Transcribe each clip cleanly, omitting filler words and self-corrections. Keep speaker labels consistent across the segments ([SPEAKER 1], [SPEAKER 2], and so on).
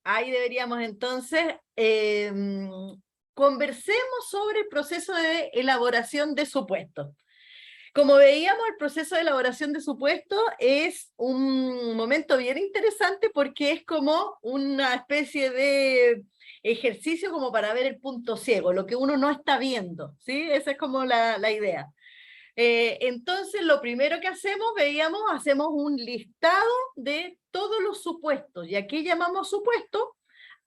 [SPEAKER 1] ahí deberíamos entonces, conversemos sobre el proceso de elaboración de supuestos. Como veíamos, el proceso de elaboración de supuestos es un momento bien interesante porque es como una especie de ejercicio como para ver el punto ciego, lo que uno no está viendo, ¿sí? Esa es como la idea. Entonces, lo primero que hacemos, veíamos, hacemos un listado de todos los supuestos. ¿Y a qué llamamos supuestos?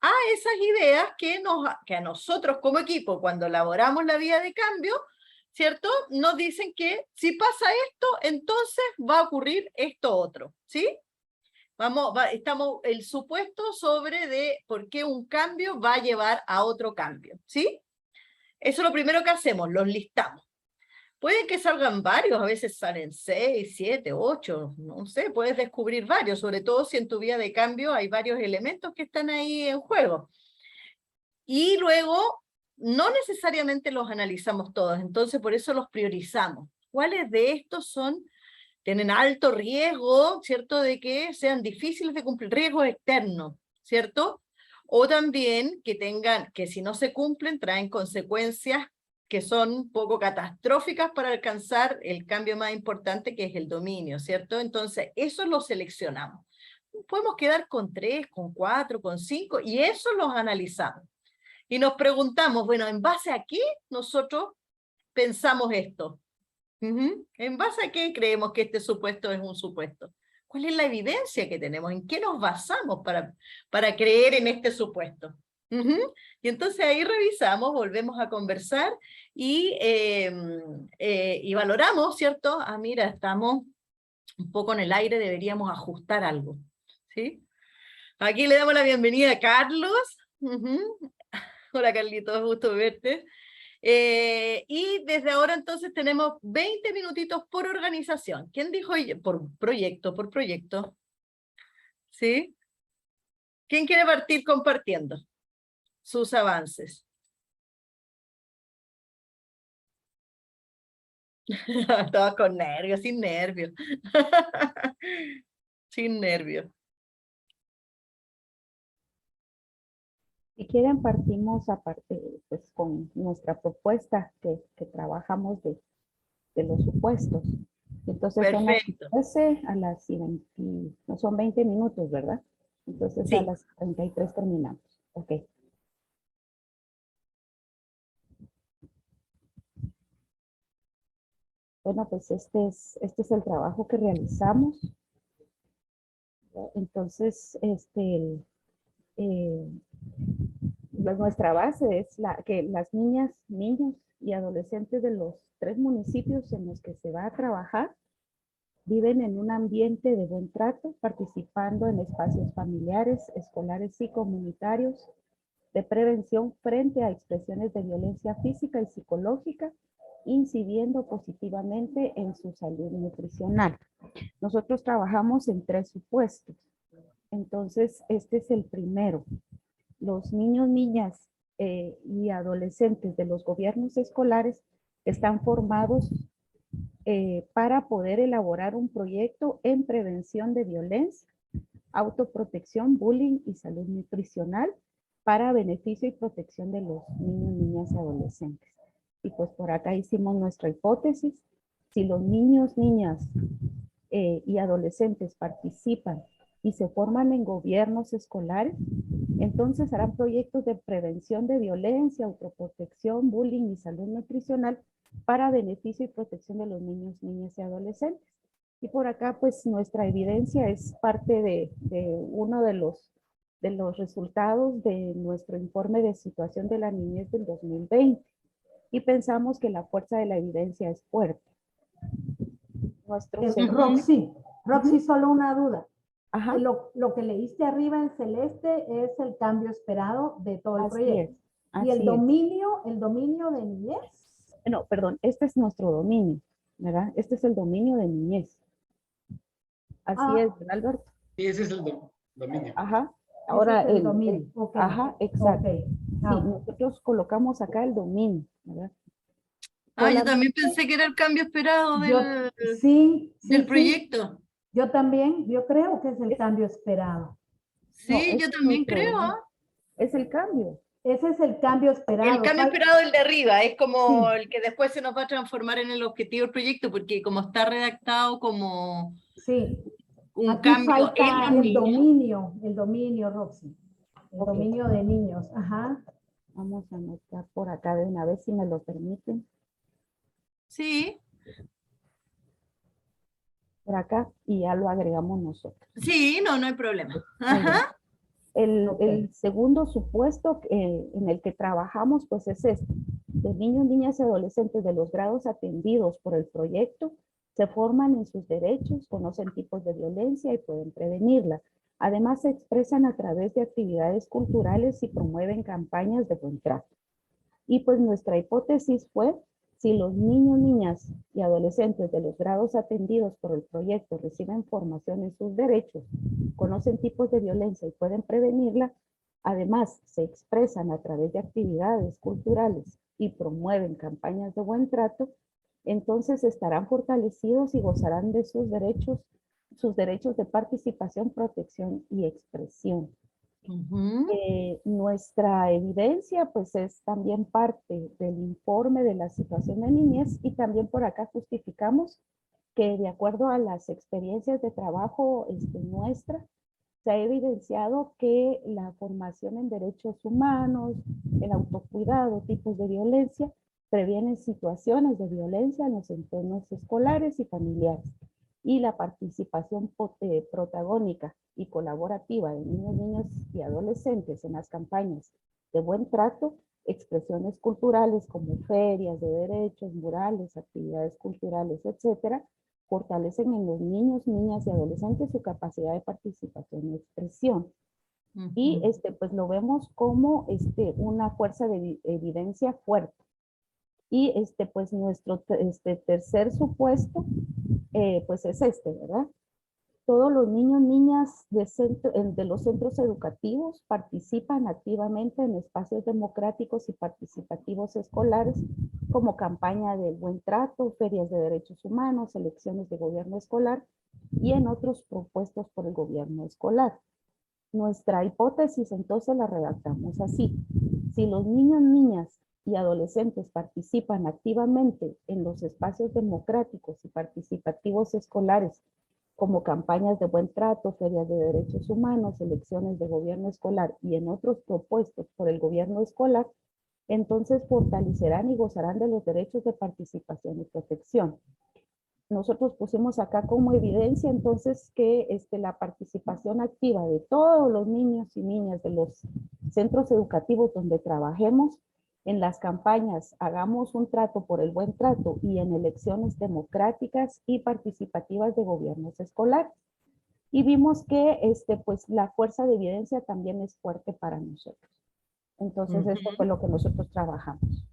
[SPEAKER 1] A esas ideas que a nosotros como equipo, cuando elaboramos la vía de cambio, ¿cierto? Nos dicen que si pasa esto, entonces va a ocurrir esto otro, ¿sí? Estamos el supuesto sobre de por qué un cambio va a llevar a otro cambio, ¿sí? Eso es lo primero que hacemos, los listamos. Puede que salgan varios, a veces salen 6, 7, 8, no sé, puedes descubrir varios, sobre todo si en tu vía de cambio hay varios elementos que están ahí en juego. Y luego, no necesariamente los analizamos todos, entonces por eso los priorizamos. ¿Cuáles de estos tienen alto riesgo, ¿cierto?, de que sean difíciles de cumplir, riesgo externo, ¿cierto? O también que si no se cumplen traen consecuencias que son poco catastróficas para alcanzar el cambio más importante, que es el dominio, ¿cierto? Entonces, eso lo seleccionamos. Podemos quedar con 3, con 4, con 5, y eso los analizamos. Y nos preguntamos, bueno, ¿en base a qué nosotros pensamos esto? ¿En base a qué creemos que este supuesto es un supuesto? ¿Cuál es la evidencia que tenemos? ¿En qué nos basamos para creer en este supuesto? Y entonces ahí revisamos, volvemos a conversar y valoramos, ¿cierto? Ah, mira, estamos un poco en el aire, deberíamos ajustar algo, ¿sí? Aquí le damos la bienvenida a Carlos. Hola Carlitos, gusto verte. Y desde ahora entonces tenemos 20 minutitos por organización. ¿Quién dijo por proyecto, por proyecto? ¿Sí? ¿Quién quiere partir compartiendo sus avances? Todos con nervios, sin nervios. Sin nervios.
[SPEAKER 2] Si quieren, partimos aparte, pues, con nuestra propuesta que trabajamos de los supuestos. Entonces son las
[SPEAKER 1] Perfecto.
[SPEAKER 2] 13 a las 20, no son 20 minutos, ¿verdad? Entonces a
[SPEAKER 1] Sí.
[SPEAKER 2] las 33 terminamos. Ok. Bueno, pues este es el trabajo que realizamos. Entonces, eh, nuestra base es que las niñas, niños y adolescentes de los 3 municipios en los que se va a trabajar viven en un ambiente de buen trato, participando en espacios familiares, escolares y comunitarios de prevención frente a expresiones de violencia física y psicológica, incidiendo positivamente en su salud nutricional. Nosotros trabajamos en 3 supuestos. Entonces, este es el primero. Los niños, niñas y adolescentes de los gobiernos escolares están formados para poder elaborar un proyecto en prevención de violencia, autoprotección, bullying y salud nutricional para beneficio y protección de los niños, niñas y adolescentes. Y pues por acá hicimos nuestra hipótesis. Si los niños, niñas y adolescentes participan y se forman en gobiernos escolares, entonces harán proyectos de prevención de violencia, autoprotección, bullying y salud nutricional para beneficio y protección de los niños, niñas y adolescentes. Y por acá, pues nuestra evidencia es parte de uno de los resultados de nuestro informe de situación de la niñez del 2020. Y pensamos que la fuerza de la evidencia es fuerte.
[SPEAKER 3] Roxy, solo una duda.
[SPEAKER 2] Ajá.
[SPEAKER 3] Lo que leíste arriba en celeste es el cambio esperado de todo el
[SPEAKER 2] Así
[SPEAKER 3] proyecto.
[SPEAKER 2] es,
[SPEAKER 3] ¿Y el
[SPEAKER 2] así es.
[SPEAKER 3] dominio de niñez?
[SPEAKER 2] No, perdón, este es nuestro dominio, ¿verdad? Este es el dominio de niñez. Así es, ¿verdad, Alberto?
[SPEAKER 4] Sí, ese es el dominio.
[SPEAKER 2] Ajá. Ahora
[SPEAKER 3] ese es el dominio. Okay.
[SPEAKER 2] Ajá, exacto.
[SPEAKER 3] Okay.
[SPEAKER 2] Sí, nosotros colocamos acá el dominio, ¿verdad?
[SPEAKER 1] Yo también pensé que era el cambio esperado
[SPEAKER 3] Sí,
[SPEAKER 1] del proyecto.
[SPEAKER 3] Yo también, yo creo que es el cambio esperado.
[SPEAKER 1] Sí,
[SPEAKER 2] No,
[SPEAKER 1] yo
[SPEAKER 2] ese no es
[SPEAKER 1] también creo.
[SPEAKER 2] problema. Es el cambio.
[SPEAKER 3] Ese es el cambio
[SPEAKER 1] El
[SPEAKER 3] esperado.
[SPEAKER 1] cambio esperado el de arriba, es como
[SPEAKER 3] Sí.
[SPEAKER 1] el que después se nos va a transformar en el objetivo del proyecto, porque como está redactado como
[SPEAKER 3] Sí,
[SPEAKER 1] un
[SPEAKER 3] aquí
[SPEAKER 1] cambio en
[SPEAKER 3] falta
[SPEAKER 1] los niños.
[SPEAKER 3] el dominio, Roxy, el
[SPEAKER 2] Ok.
[SPEAKER 3] dominio de niños. Ajá.
[SPEAKER 2] Vamos a anotar por acá de una vez, si me lo permiten.
[SPEAKER 1] Sí,
[SPEAKER 2] Por acá y ya lo agregamos nosotros.
[SPEAKER 1] sí, no, no hay problema.
[SPEAKER 2] Muy bien.
[SPEAKER 1] Ajá.
[SPEAKER 3] Ok.
[SPEAKER 2] El segundo supuesto en el que trabajamos, pues es este. Los niños, niñas y adolescentes de los grados atendidos por el proyecto se forman en sus derechos, conocen tipos de violencia y pueden prevenirla. Además, se expresan a través de actividades culturales y promueven campañas de buen trato. Y pues nuestra hipótesis fue, si los niños, niñas y adolescentes de los grados atendidos por el proyecto reciben formación en sus derechos, conocen tipos de violencia y pueden prevenirla, además se expresan a través de actividades culturales y promueven campañas de buen trato, entonces estarán fortalecidos y gozarán de sus derechos de participación, protección y expresión.
[SPEAKER 1] Ujú.
[SPEAKER 2] Nuestra evidencia pues es también parte del informe de la situación de niñez y también por acá justificamos que de acuerdo a las experiencias de trabajo nuestra, se ha evidenciado que la formación en derechos humanos, el autocuidado, tipos de violencia, previenen situaciones de violencia en los entornos escolares y familiares. Y la participación protagónica y colaborativa de niños, niñas y adolescentes en las campañas de buen trato, expresiones culturales como ferias de derechos, murales, actividades culturales, etcétera, fortalecen en los niños, niñas y adolescentes su capacidad de participación y expresión. Y
[SPEAKER 1] Ujú.
[SPEAKER 2] pues lo vemos como una fuerza de evidencia fuerte. Y pues nuestro tercer supuesto pues es ¿verdad? Todos los niños, niñas de los centros educativos participan activamente en espacios democráticos y participativos escolares como campaña del buen trato, ferias de derechos humanos, elecciones de gobierno escolar y en otros propuestos por el gobierno escolar. Nuestra hipótesis entonces la redactamos así. Si los niños, niñas y adolescentes participan activamente en los espacios democráticos y participativos escolares como campañas de buen trato, ferias de derechos humanos, elecciones de gobierno escolar y en otros propuestos por el gobierno escolar, entonces fortalecerán y gozarán de los derechos de participación y protección. Nosotros pusimos acá como evidencia entonces que la participación activa de todos los niños y niñas de los centros educativos donde trabajemos en las campañas Hagamos un trato por el buen trato y en elecciones democráticas y participativas de gobiernos escolares. Y vimos que pues la fuerza de evidencia también es fuerte para nosotros. Entonces esto fue
[SPEAKER 1] Ujú.
[SPEAKER 2] lo que nosotros trabajamos.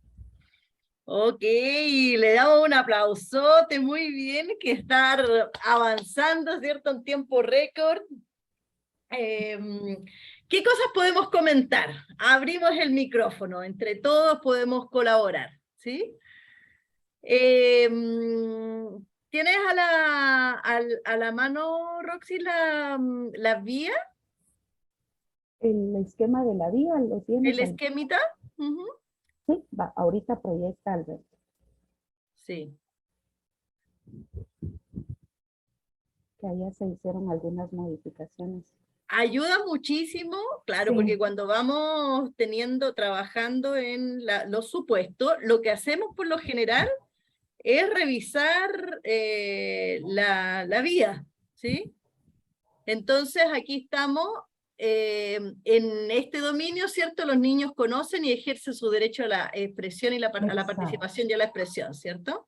[SPEAKER 1] Ok, le damos un aplausote, muy bien, que estar avanzando, ¿cierto? En tiempo récord. ¿Qué cosas podemos comentar? Abrimos el micrófono, entre todos podemos colaborar, ¿sí? ¿Tienes a la mano, Roxy, la vía,
[SPEAKER 2] El esquema de la vía lo
[SPEAKER 1] el
[SPEAKER 2] tienes ahí.
[SPEAKER 1] esquemita? Ujú.
[SPEAKER 2] Sí, va, ahorita proyecta Alberto.
[SPEAKER 1] Sí.
[SPEAKER 2] Que allá se hicieron algunas modificaciones.
[SPEAKER 1] Ayuda muchísimo, claro, porque
[SPEAKER 3] Sí,
[SPEAKER 1] cuando vamos trabajando en los supuestos, lo que hacemos por lo general es revisar la vía, ¿sí? Entonces aquí estamos en este dominio, ¿cierto? Los niños conocen y ejercen su derecho a la expresión y a la
[SPEAKER 3] exacto.
[SPEAKER 1] participación y a la expresión, ¿cierto?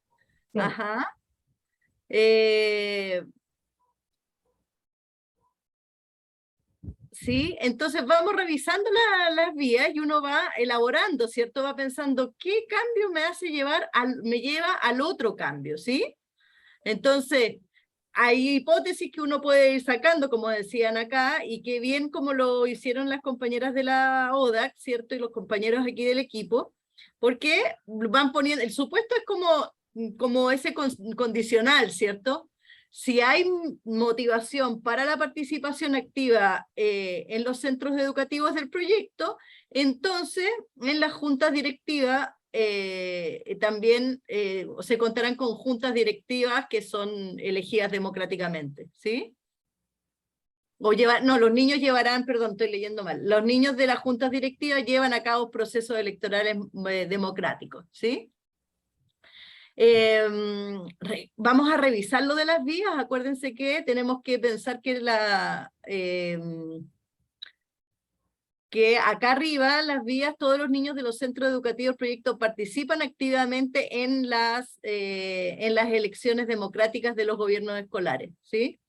[SPEAKER 3] Sí,
[SPEAKER 1] Ajá. Eh, ¿sí? Entonces vamos revisando las vías y uno va elaborando, ¿cierto? Va pensando, ¿qué cambio me lleva al otro cambio, ¿sí? Entonces, hay hipótesis que uno puede ir sacando, como decían acá, y que bien como lo hicieron las compañeras de la ODAC, ¿cierto? Y los compañeros aquí del equipo, porque van poniendo, el supuesto es como ese condicional, ¿cierto? Si hay motivación para la participación activa en los centros educativos del proyecto, entonces en las juntas directivas también se contarán con juntas directivas que son elegidas democráticamente, ¿sí? No, los niños llevarán, perdón, estoy leyendo mal, los niños de las juntas directivas llevan a cabo procesos electorales democráticos, ¿sí? Vamos a revisar lo de las vías. Acuérdense que tenemos que pensar que acá arriba, las vías, todos los niños de los centros educativos del proyecto participan activamente en las elecciones democráticas de los gobiernos escolares, ¿sí?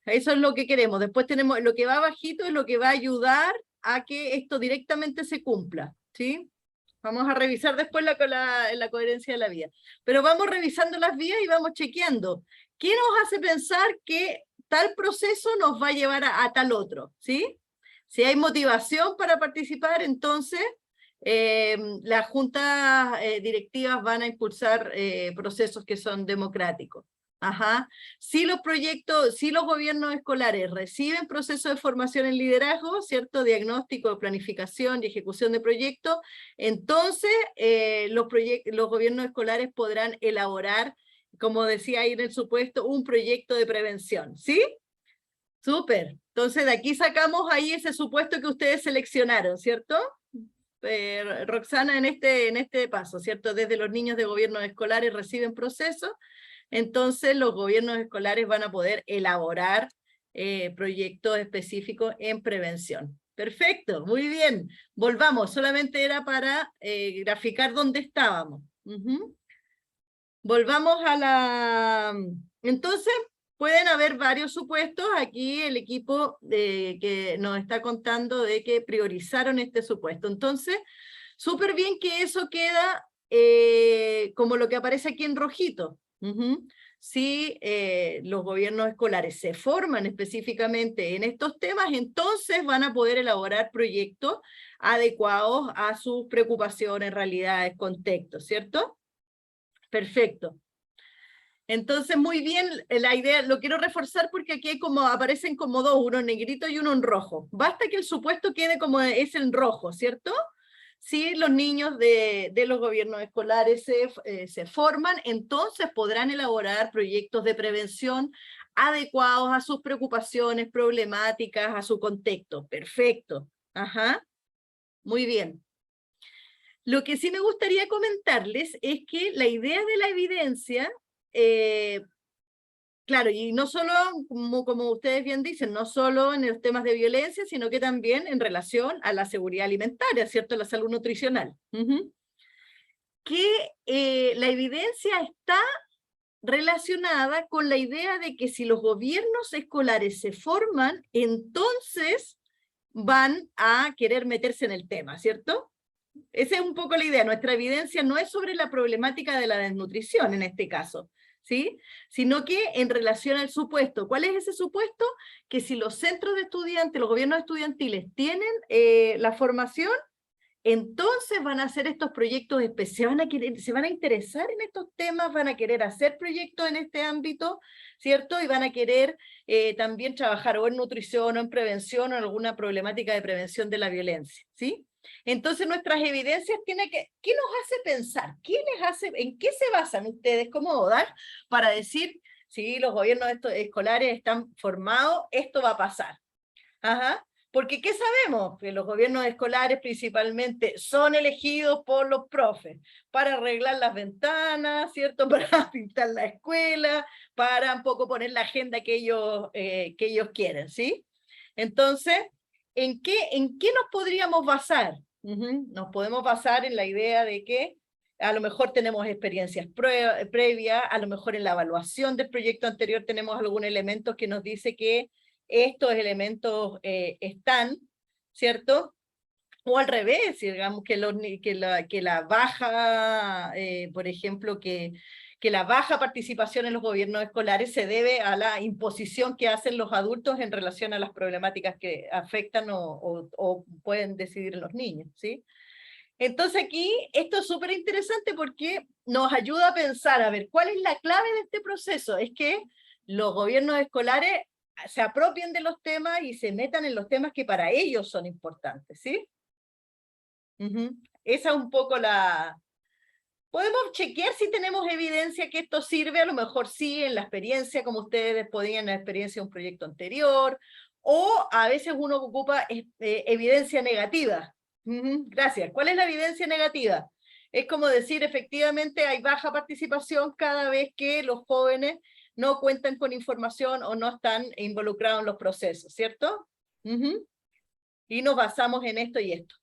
[SPEAKER 1] Eso es lo que queremos. Después tenemos lo que va abajito, es lo que va a ayudar a que esto directamente se cumpla, ¿sí? Vamos a revisar después la coherencia de la vía. Pero vamos revisando las vías y vamos chequeando. ¿Qué nos hace pensar que tal proceso nos va a llevar a tal otro? ¿Sí? Si hay motivación para participar, entonces las juntas directivas van a impulsar procesos que son democráticos. Ajá. Si los gobiernos escolares reciben procesos de formación en liderazgo, ¿cierto? Diagnóstico, planificación y ejecución de proyectos, entonces los gobiernos escolares podrán elaborar, como decía ahí en el supuesto, un proyecto de prevención, ¿sí? Súper. Entonces de aquí sacamos ahí ese supuesto que ustedes seleccionaron, ¿cierto? Roxana, en este paso, ¿cierto? Desde los niños de gobiernos escolares reciben procesos, entonces los gobiernos escolares van a poder elaborar proyectos específicos en prevención. Perfecto, muy bien. Volvamos, solamente era para graficar dónde estábamos. Volvamos a la... Entonces, pueden haber varios supuestos. Aquí el equipo que nos está contando de que priorizaron este supuesto. Entonces, súper bien que eso queda como lo que aparece aquí en rojito. Si los gobiernos escolares se forman específicamente en estos temas, entonces van a poder elaborar proyectos adecuados a sus preocupaciones, realidades, contextos, ¿cierto? Perfecto. Entonces, muy bien, la idea, lo quiero reforzar porque aquí aparecen como dos, uno en negrito y uno en rojo. Basta que el supuesto quede como es en rojo, ¿cierto? Si los niños de los gobiernos escolares se forman, entonces podrán elaborar proyectos de prevención adecuados a sus preocupaciones, problemáticas, a su contexto. Perfecto. Ajá. Muy bien. Lo que sí me gustaría comentarles es que la idea de la evidencia, claro, y no solo, como ustedes bien dicen, no solo en los temas de violencia, sino que también en relación a la seguridad alimentaria, ¿cierto? La salud nutricional. Que la evidencia está relacionada con la idea de que si los gobiernos escolares se forman, entonces van a querer meterse en el tema, ¿cierto? Esa es un poco la idea. Nuestra evidencia no es sobre la problemática de la desnutrición en este caso, ¿sí? Sino que en relación al supuesto. ¿Cuál es ese supuesto? Que si los centros de estudiantes, los gobiernos estudiantiles tienen la formación, entonces van a hacer estos proyectos especiales, se van a interesar en estos temas, van a querer hacer proyectos en este ámbito, ¿cierto? Y van a querer también trabajar o en nutrición o en prevención o en alguna problemática de prevención de la violencia, ¿sí? Entonces nuestras evidencias ¿qué nos hace pensar? ¿En qué se basan ustedes como ODAC para decir, si los gobiernos escolares están formados, esto va a pasar? Ajá. Porque ¿qué sabemos? Que los gobiernos escolares principalmente son elegidos por los profes para arreglar las ventanas, ¿cierto? Para pintar la escuela, para un poco poner la agenda que ellos quieren, ¿sí? Entonces, ¿en qué nos podríamos basar? Nos podemos basar en la idea de que a lo mejor tenemos experiencias previas, a lo mejor en la evaluación del proyecto anterior tenemos algún elemento que nos dice que estos elementos están, ¿cierto? O al revés, digamos que la baja, por ejemplo, que la baja participación en los gobiernos escolares se debe a la imposición que hacen los adultos en relación a las problemáticas que afectan o pueden decidir los niños, ¿sí? Entonces aquí esto es súper interesante porque nos ayuda a pensar, a ver, ¿cuál es la clave de este proceso? Es que los gobiernos escolares se apropien de los temas y se metan en los temas que para ellos son importantes, ¿sí? Esa es un poco la... Podemos chequear si tenemos evidencia que esto sirve, a lo mejor sí, en la experiencia, como ustedes podían en la experiencia de un proyecto anterior, o a veces uno ocupa evidencia negativa. Gracias. ¿Cuál es la evidencia negativa? Es como decir, efectivamente, hay baja participación cada vez que los jóvenes no cuentan con información o no están involucrados en los procesos, ¿cierto? Y nos basamos en esto y esto.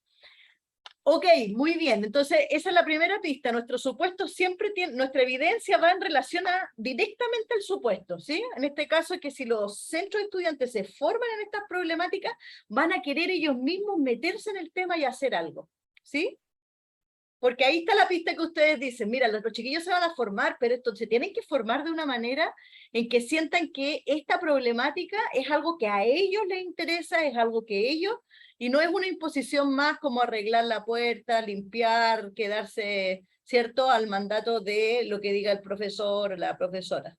[SPEAKER 1] Ok, muy bien. Entonces, esa es la primera pista. Nuestro supuesto siempre tiene, nuestra evidencia va en relación directamente al supuesto, ¿sí? En este caso es que si los centros de estudiantes se forman en estas problemáticas, van a querer ellos mismos meterse en el tema y hacer algo, ¿sí? Porque ahí está la pista que ustedes dicen, mira, los chiquillos se van a formar, pero esto se tienen que formar de una manera en que sientan que esta problemática es algo que a ellos les interesa, es algo que ellos, y no es una imposición más como arreglar la puerta, limpiar, quedarse, ¿cierto?, al mandato de lo que diga el profesor o la profesora.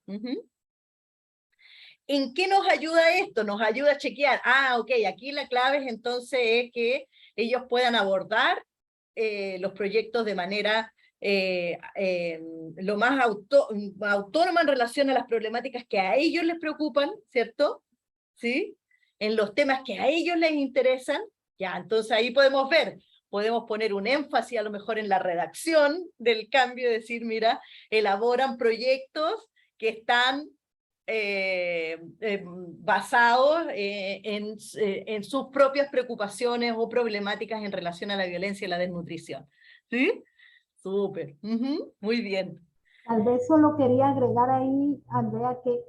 [SPEAKER 1] ¿En qué nos ayuda esto? Nos ayuda a chequear, ok, aquí la clave es entonces es que ellos puedan abordar los proyectos de manera lo más autónoma en relación a las problemáticas que a ellos les preocupan, ¿cierto? ¿Sí? En los temas que a ellos les interesan, ya, entonces ahí podemos ver, podemos poner un énfasis a lo mejor en la redacción del cambio, decir, mira, elaboran proyectos que están basados en sus propias preocupaciones o problemáticas en relación a la violencia y la desnutrición. ¿Sí? Súper. Muy bien.
[SPEAKER 3] Tal vez solo quería agregar ahí, Andrea, que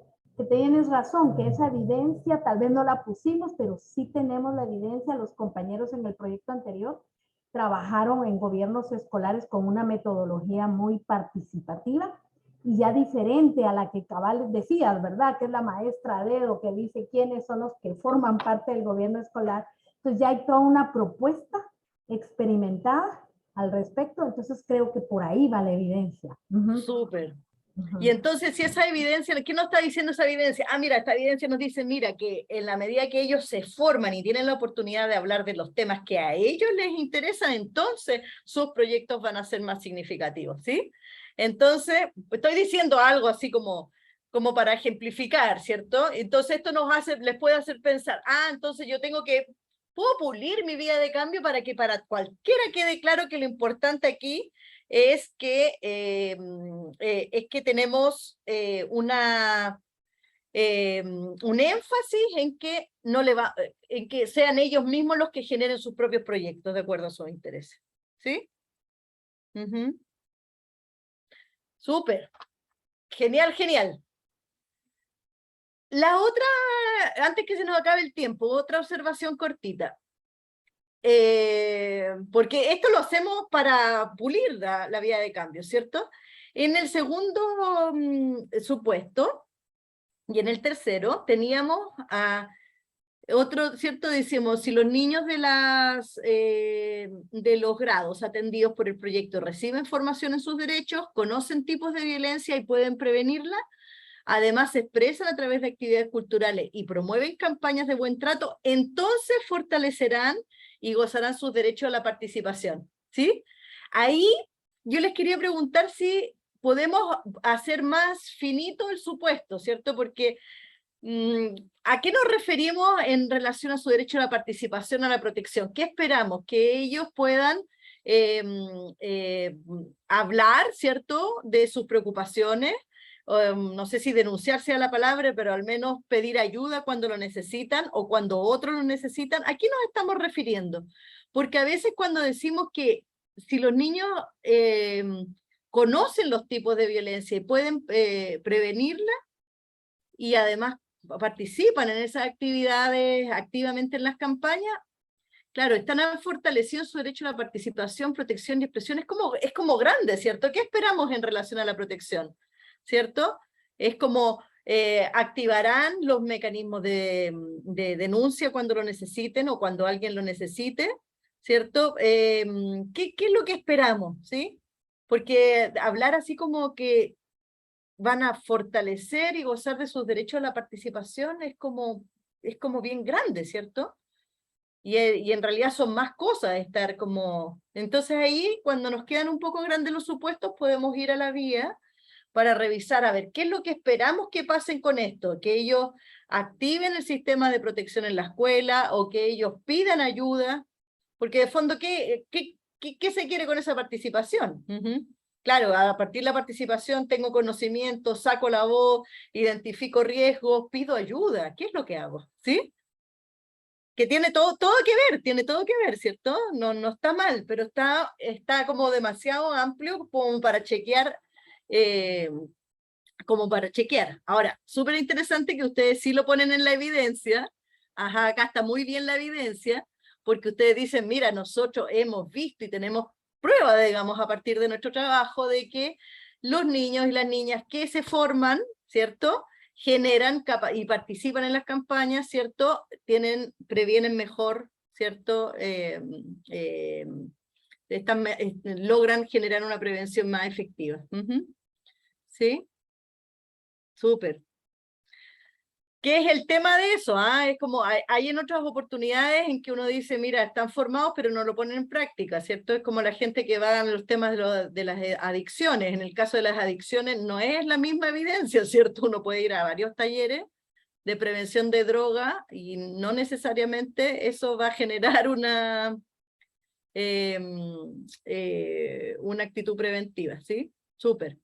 [SPEAKER 3] tienes razón, que esa evidencia tal vez no la pusimos, pero sí tenemos la evidencia. Los compañeros en el proyecto anterior trabajaron en gobiernos escolares con una metodología muy participativa y ya diferente a la que cabal decías, ¿verdad? Que es la maestra a dedo que dice quiénes son los que forman parte del gobierno escolar. Entonces ya hay toda una propuesta experimentada al respecto, entonces creo que por ahí va la evidencia.
[SPEAKER 1] Súper. Y entonces, si esa evidencia, ¿qué nos está diciendo esa evidencia? Mira, esta evidencia nos dice, mira, que en la medida que ellos se forman y tienen la oportunidad de hablar de los temas que a ellos les interesan, entonces sus proyectos van a ser más significativos, ¿sí? Entonces, estoy diciendo algo así como para ejemplificar, ¿cierto? Entonces esto les puede hacer pensar, entonces yo puedo pulir mi vía de cambio para que para cualquiera quede claro que lo importante aquí es que tenemos un énfasis en que en que sean ellos mismos los que generen sus propios proyectos de acuerdo a sus intereses. ¿Sí? Súper. Genial, genial. La otra, antes que se nos acabe el tiempo, otra observación cortita. Porque esto lo hacemos para pulir la vía de cambio, ¿cierto? En el segundo supuesto, y en el tercero, teníamos otro, ¿cierto? Decimos, si los niños de los grados atendidos por el proyecto reciben formación en sus derechos, conocen tipos de violencia y pueden prevenirla, además se expresan a través de actividades culturales y promueven campañas de buen trato, entonces fortalecerán y gozarán sus derechos a la participación, ¿sí? Ahí yo les quería preguntar si podemos hacer más finito el supuesto, ¿cierto? Porque ¿a qué nos referimos en relación a su derecho a la participación, a la protección? ¿Qué esperamos? Que ellos puedan hablar, ¿cierto?, de sus preocupaciones, no sé si denunciar sea la palabra, pero al menos pedir ayuda cuando lo necesitan o cuando otros lo necesitan. ¿A qué nos estamos refiriendo? Porque a veces cuando decimos que si los niños conocen los tipos de violencia y pueden prevenirla y además participan en esas actividades activamente en las campañas, claro, están fortaleciendo su derecho a la participación, protección y expresión. Es como grande, ¿cierto? ¿Qué esperamos en relación a la protección? ¿Cierto? Es como activarán los mecanismos de denuncia cuando lo necesiten o cuando alguien lo necesite, ¿cierto? ¿Qué es lo que esperamos? ¿Sí? Porque hablar así como que van a fortalecer y gozar de sus derechos a la participación es como bien grande, ¿cierto? Y en realidad son más cosas estar como... Entonces ahí, cuando nos quedan un poco grandes los supuestos, podemos ir a la vía para revisar, a ver, ¿qué es lo que esperamos que pasen con esto? Que ellos activen el sistema de protección en la escuela o que ellos pidan ayuda, porque de fondo, ¿qué se quiere con esa participación? Claro, a partir de la participación tengo conocimiento, saco la voz, identifico riesgos, pido ayuda. ¿Qué es lo que hago? ¿Sí? Que tiene todo que ver, ¿cierto? No está mal, pero está como demasiado amplio eh, como para chequear. Ahora, súper interesante que ustedes sí lo ponen en la evidencia. Ajá, acá está muy bien la evidencia, porque ustedes dicen, mira, nosotros hemos visto y tenemos prueba, digamos, a partir de nuestro trabajo, de que los niños y las niñas que se forman, ¿cierto?, generan y participan en las campañas, ¿cierto?, previenen mejor, ¿cierto?, logran generar una prevención más efectiva. ¿Sí? Súper. ¿Qué es el tema de eso? Es como hay en otras oportunidades en que uno dice, mira, están formados pero no lo ponen en práctica, ¿cierto? Es como la gente que va a los temas de las adicciones. En el caso de las adicciones no es la misma evidencia, ¿cierto? Uno puede ir a varios talleres de prevención de droga y no necesariamente eso va a generar una actitud preventiva, ¿sí? Súper.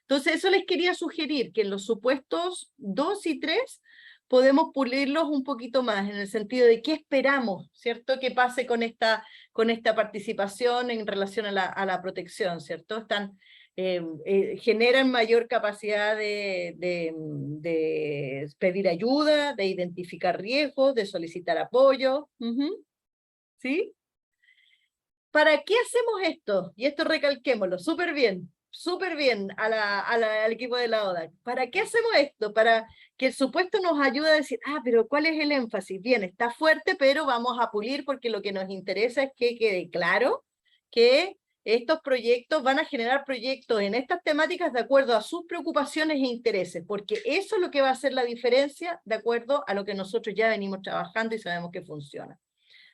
[SPEAKER 1] Entonces, eso les quería sugerir, que en los supuestos 2 y 3 podemos pulirlos un poquito más, en el sentido de qué esperamos, ¿cierto? Que pase con esta participación en relación a la protección, ¿cierto? Generan mayor capacidad de pedir ayuda, de identificar riesgos, de solicitar apoyo. ¿Sí? ¿Para qué hacemos esto? Y esto recalquémoslo, súper bien al equipo de la ODAC. ¿Para qué hacemos esto? Para que el supuesto nos ayude a decir, pero ¿cuál es el énfasis? Bien, está fuerte, pero vamos a pulir porque lo que nos interesa es que quede claro que estos proyectos van a generar proyectos en estas temáticas de acuerdo a sus preocupaciones e intereses, porque eso es lo que va a hacer la diferencia de acuerdo a lo que nosotros ya venimos trabajando y sabemos que funciona.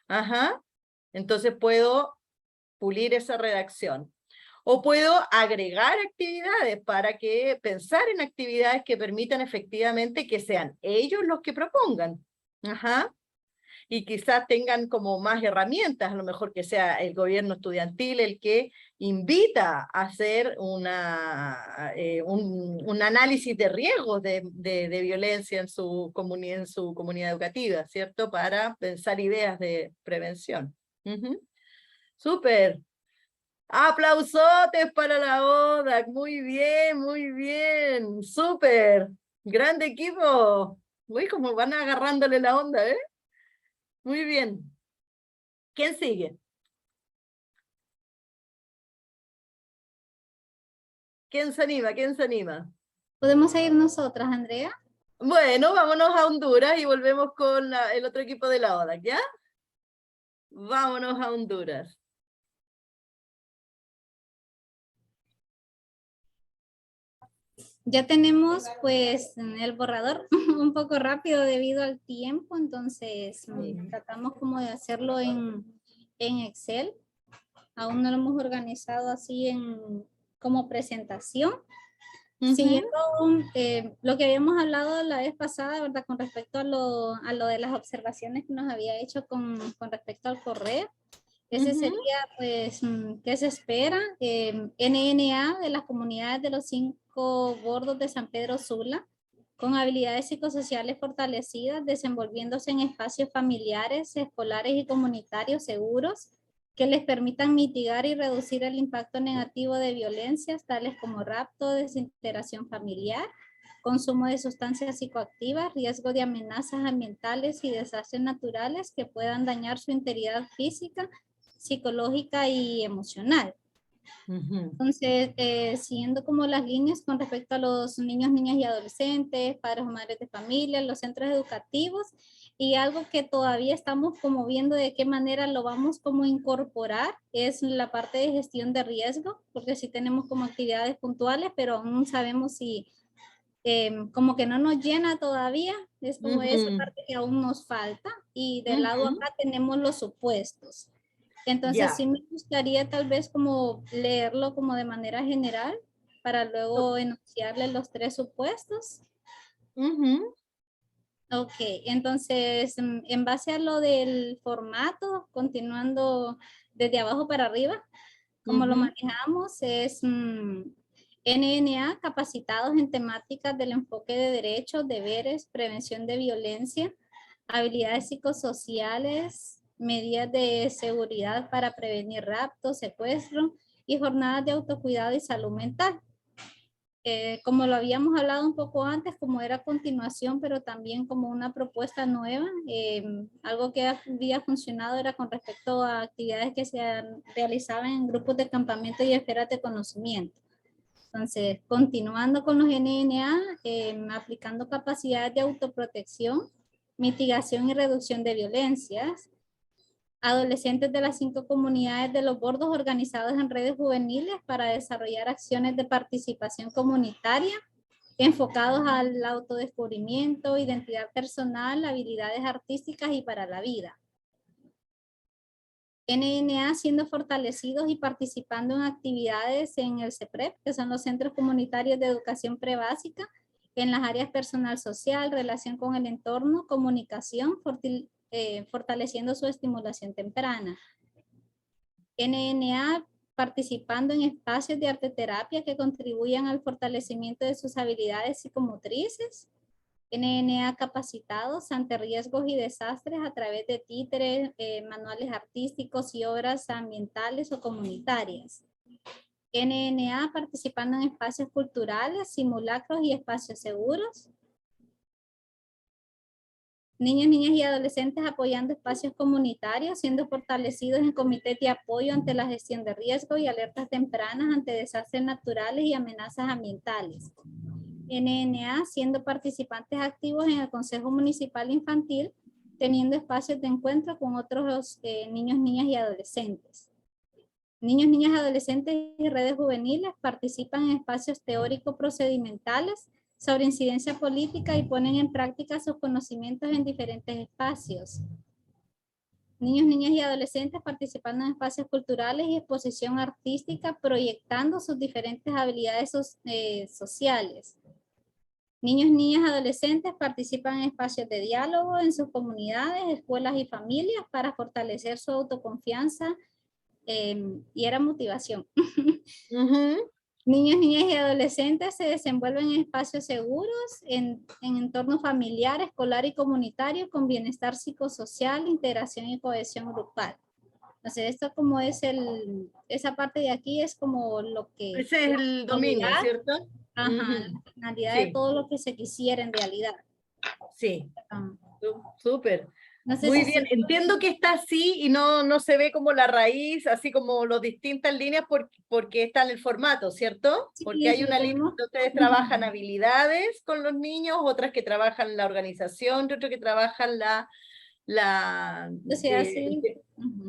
[SPEAKER 1] Ajá. Entonces puedo pulir esa redacción. O puedo agregar actividades para pensar en actividades que permitan efectivamente que sean ellos los que propongan. Ajá. Y quizás tengan como más herramientas, a lo mejor que sea el gobierno estudiantil el que invita a hacer un análisis de riesgos de violencia en su comunidad educativa, ¿cierto? Para pensar ideas de prevención. Súper. Aplausotes para la ODAC, muy bien, súper, grande equipo. Uy, como van agarrándole la onda, ¿eh? Muy bien. ¿Quién sigue? ¿Quién se anima? ¿Quién se anima?
[SPEAKER 5] ¿Podemos seguir nosotras, Andrea?
[SPEAKER 1] Bueno, vámonos a Honduras y volvemos con el otro equipo de la ODAC, ¿ya? Vámonos a Honduras.
[SPEAKER 5] Ya tenemos pues el borrador un poco rápido debido al tiempo, entonces tratamos como de hacerlo en Excel. Aún no lo hemos organizado así como presentación. Siguiendo lo que habíamos hablado la vez pasada, ¿verdad? Con respecto a lo de las observaciones que nos había hecho con respecto al correo. Ese sería, pues, ¿qué se espera? NNA de las comunidades de los 5 bordos de San Pedro Sula, con habilidades psicosociales fortalecidas, desenvolviéndose en espacios familiares, escolares y comunitarios seguros, que les permitan mitigar y reducir el impacto negativo de violencias, tales como rapto, desintegración familiar, consumo de sustancias psicoactivas, riesgo de amenazas ambientales y desastres naturales que puedan dañar su integridad física, psicológica y emocional. Entonces, siguiendo como las líneas con respecto a los niños, niñas y adolescentes, padres o madres de familia, los centros educativos, Y algo que todavía estamos como viendo de qué manera lo vamos como a incorporar es la parte de gestión de riesgo, porque sí tenemos como actividades puntuales, pero aún no sabemos si como que no nos llena todavía, es como esa parte que aún nos falta. Y del lado acá tenemos los supuestos. Entonces
[SPEAKER 1] Ya.
[SPEAKER 5] sí me gustaría tal vez como leerlo como de manera general para luego enunciarle los 3 supuestos. Ok, entonces en base a lo del formato, continuando desde abajo para arriba, como lo manejamos es NNA, capacitados en temáticas del enfoque de derechos, deberes, prevención de violencia, habilidades psicosociales, medidas de seguridad para prevenir rapto, secuestro y jornadas de autocuidado y salud mental. Como lo habíamos hablado un poco antes, como era continuación, pero también como una propuesta nueva, algo que había funcionado era con respecto a actividades que se realizaban en grupos de campamento y esferas de conocimiento. Entonces, continuando con los NNA, aplicando capacidades de autoprotección, mitigación y reducción de violencias, adolescentes de las 5 comunidades de los bordos organizados en redes juveniles para desarrollar acciones de participación comunitaria enfocados al autodescubrimiento, identidad personal, habilidades artísticas y para la vida. NNA siendo fortalecidos y participando en actividades en el CEPREP, que son los Centros Comunitarios de Educación Prebásica, en las áreas personal social, relación con el entorno, comunicación, fortaleciendo su estimulación temprana. NNA participando en espacios de arteterapia que contribuyan al fortalecimiento de sus habilidades psicomotrices. NNA capacitados ante riesgos y desastres a través de títeres, manuales artísticos y obras ambientales o comunitarias. NNA participando en espacios culturales, simulacros y espacios seguros. Niños, niñas y adolescentes apoyando espacios comunitarios, siendo fortalecidos en comités de apoyo ante la gestión de riesgo y alertas tempranas ante desastres naturales y amenazas ambientales. NNA siendo participantes activos en el Consejo Municipal Infantil, teniendo espacios de encuentro con otros niños, niñas y adolescentes. Niños, niñas y adolescentes y redes juveniles participan en espacios teórico-procedimentales sobre incidencia política y ponen en práctica sus conocimientos en diferentes espacios. Niños, niñas y adolescentes participando en espacios culturales y exposición artística, proyectando sus diferentes habilidades sociales. Niños, niñas y adolescentes participan en espacios de diálogo en sus comunidades, escuelas y familias para fortalecer su autoconfianza y era motivación. Niños, niñas y adolescentes se desenvuelven en espacios seguros, en entorno familiar, escolar y comunitario con bienestar psicosocial, integración y cohesión grupal. Entonces, esto como es esa parte de aquí es como lo que...
[SPEAKER 1] Ese es el dominio, ¿cierto?
[SPEAKER 5] Ajá, la finalidad
[SPEAKER 1] Sí.
[SPEAKER 5] de todo lo que se quisiera en realidad.
[SPEAKER 1] Sí, súper.
[SPEAKER 5] No sé
[SPEAKER 1] Muy
[SPEAKER 5] si
[SPEAKER 1] bien, entiendo que está así y no se ve como la raíz, así como las distintas líneas porque está en el formato, ¿cierto?
[SPEAKER 5] Sí,
[SPEAKER 1] Porque hay
[SPEAKER 5] sí,
[SPEAKER 1] una línea
[SPEAKER 5] tenemos.
[SPEAKER 1] donde ustedes trabajan habilidades con los niños, otras que trabajan la organización y otras que trabajan
[SPEAKER 5] O sea, sí.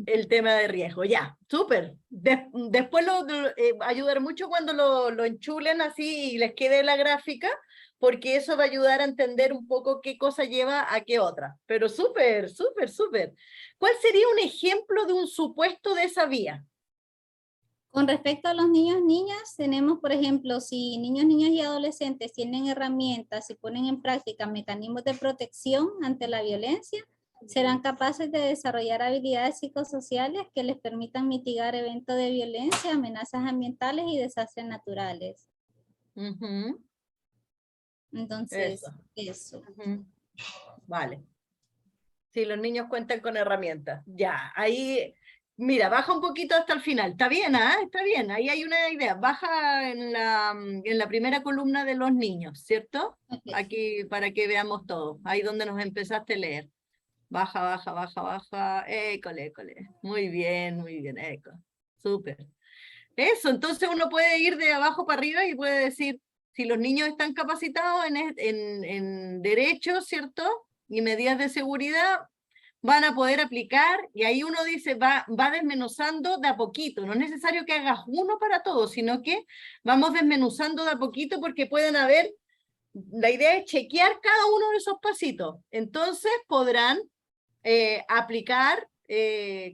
[SPEAKER 1] el tema de riesgo. Ya, súper. Después ayudar mucho cuando lo enchulen así y les quede la gráfica, porque eso va a ayudar a entender un poco qué cosa lleva a qué otra. Pero súper, súper, súper. ¿Cuál sería un ejemplo de un supuesto de esa vía?
[SPEAKER 5] Con respecto a los niños, niñas, tenemos, por ejemplo, si niños, niñas y adolescentes tienen herramientas y ponen en práctica mecanismos de protección ante la violencia, serán capaces de desarrollar habilidades psicosociales que les permitan mitigar eventos de violencia, amenazas ambientales y desastres naturales. Entonces, eso.
[SPEAKER 1] Vale. Si los niños cuentan con herramientas. Ya, ahí, mira, baja un poquito hasta el final. Está bien, ¿ah? Está bien, ahí hay una idea. Baja en la primera columna de los niños, ¿cierto?
[SPEAKER 5] Okay.
[SPEAKER 1] Aquí para que veamos todo. Ahí donde nos empezaste a leer. Baja, baja, baja, baja. École, école. Muy bien, eco. Súper. Eso, entonces uno puede ir de abajo para arriba y puede decir, si los niños están capacitados en derechos, ¿cierto? y medidas de seguridad van a poder aplicar, y ahí uno dice, va desmenuzando de a poquito, no es necesario que hagas uno para todo, sino que vamos desmenuzando de a poquito porque pueden haber, la idea es chequear cada uno de esos pasitos, entonces podrán aplicar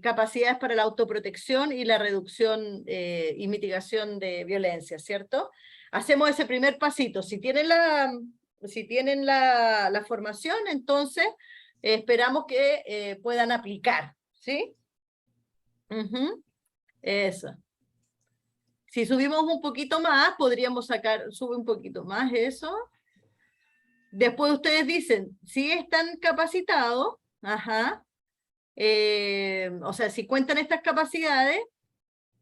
[SPEAKER 1] capacidades para la autoprotección y la reducción y mitigación de violencia, ¿cierto? Hacemos ese primer pasito, si tienen la formación, entonces esperamos que puedan aplicar, ¿sí? Eso. Si subimos un poquito más, podríamos sube un poquito más eso. Después ustedes dicen, si están capacitados, o sea, si cuentan estas capacidades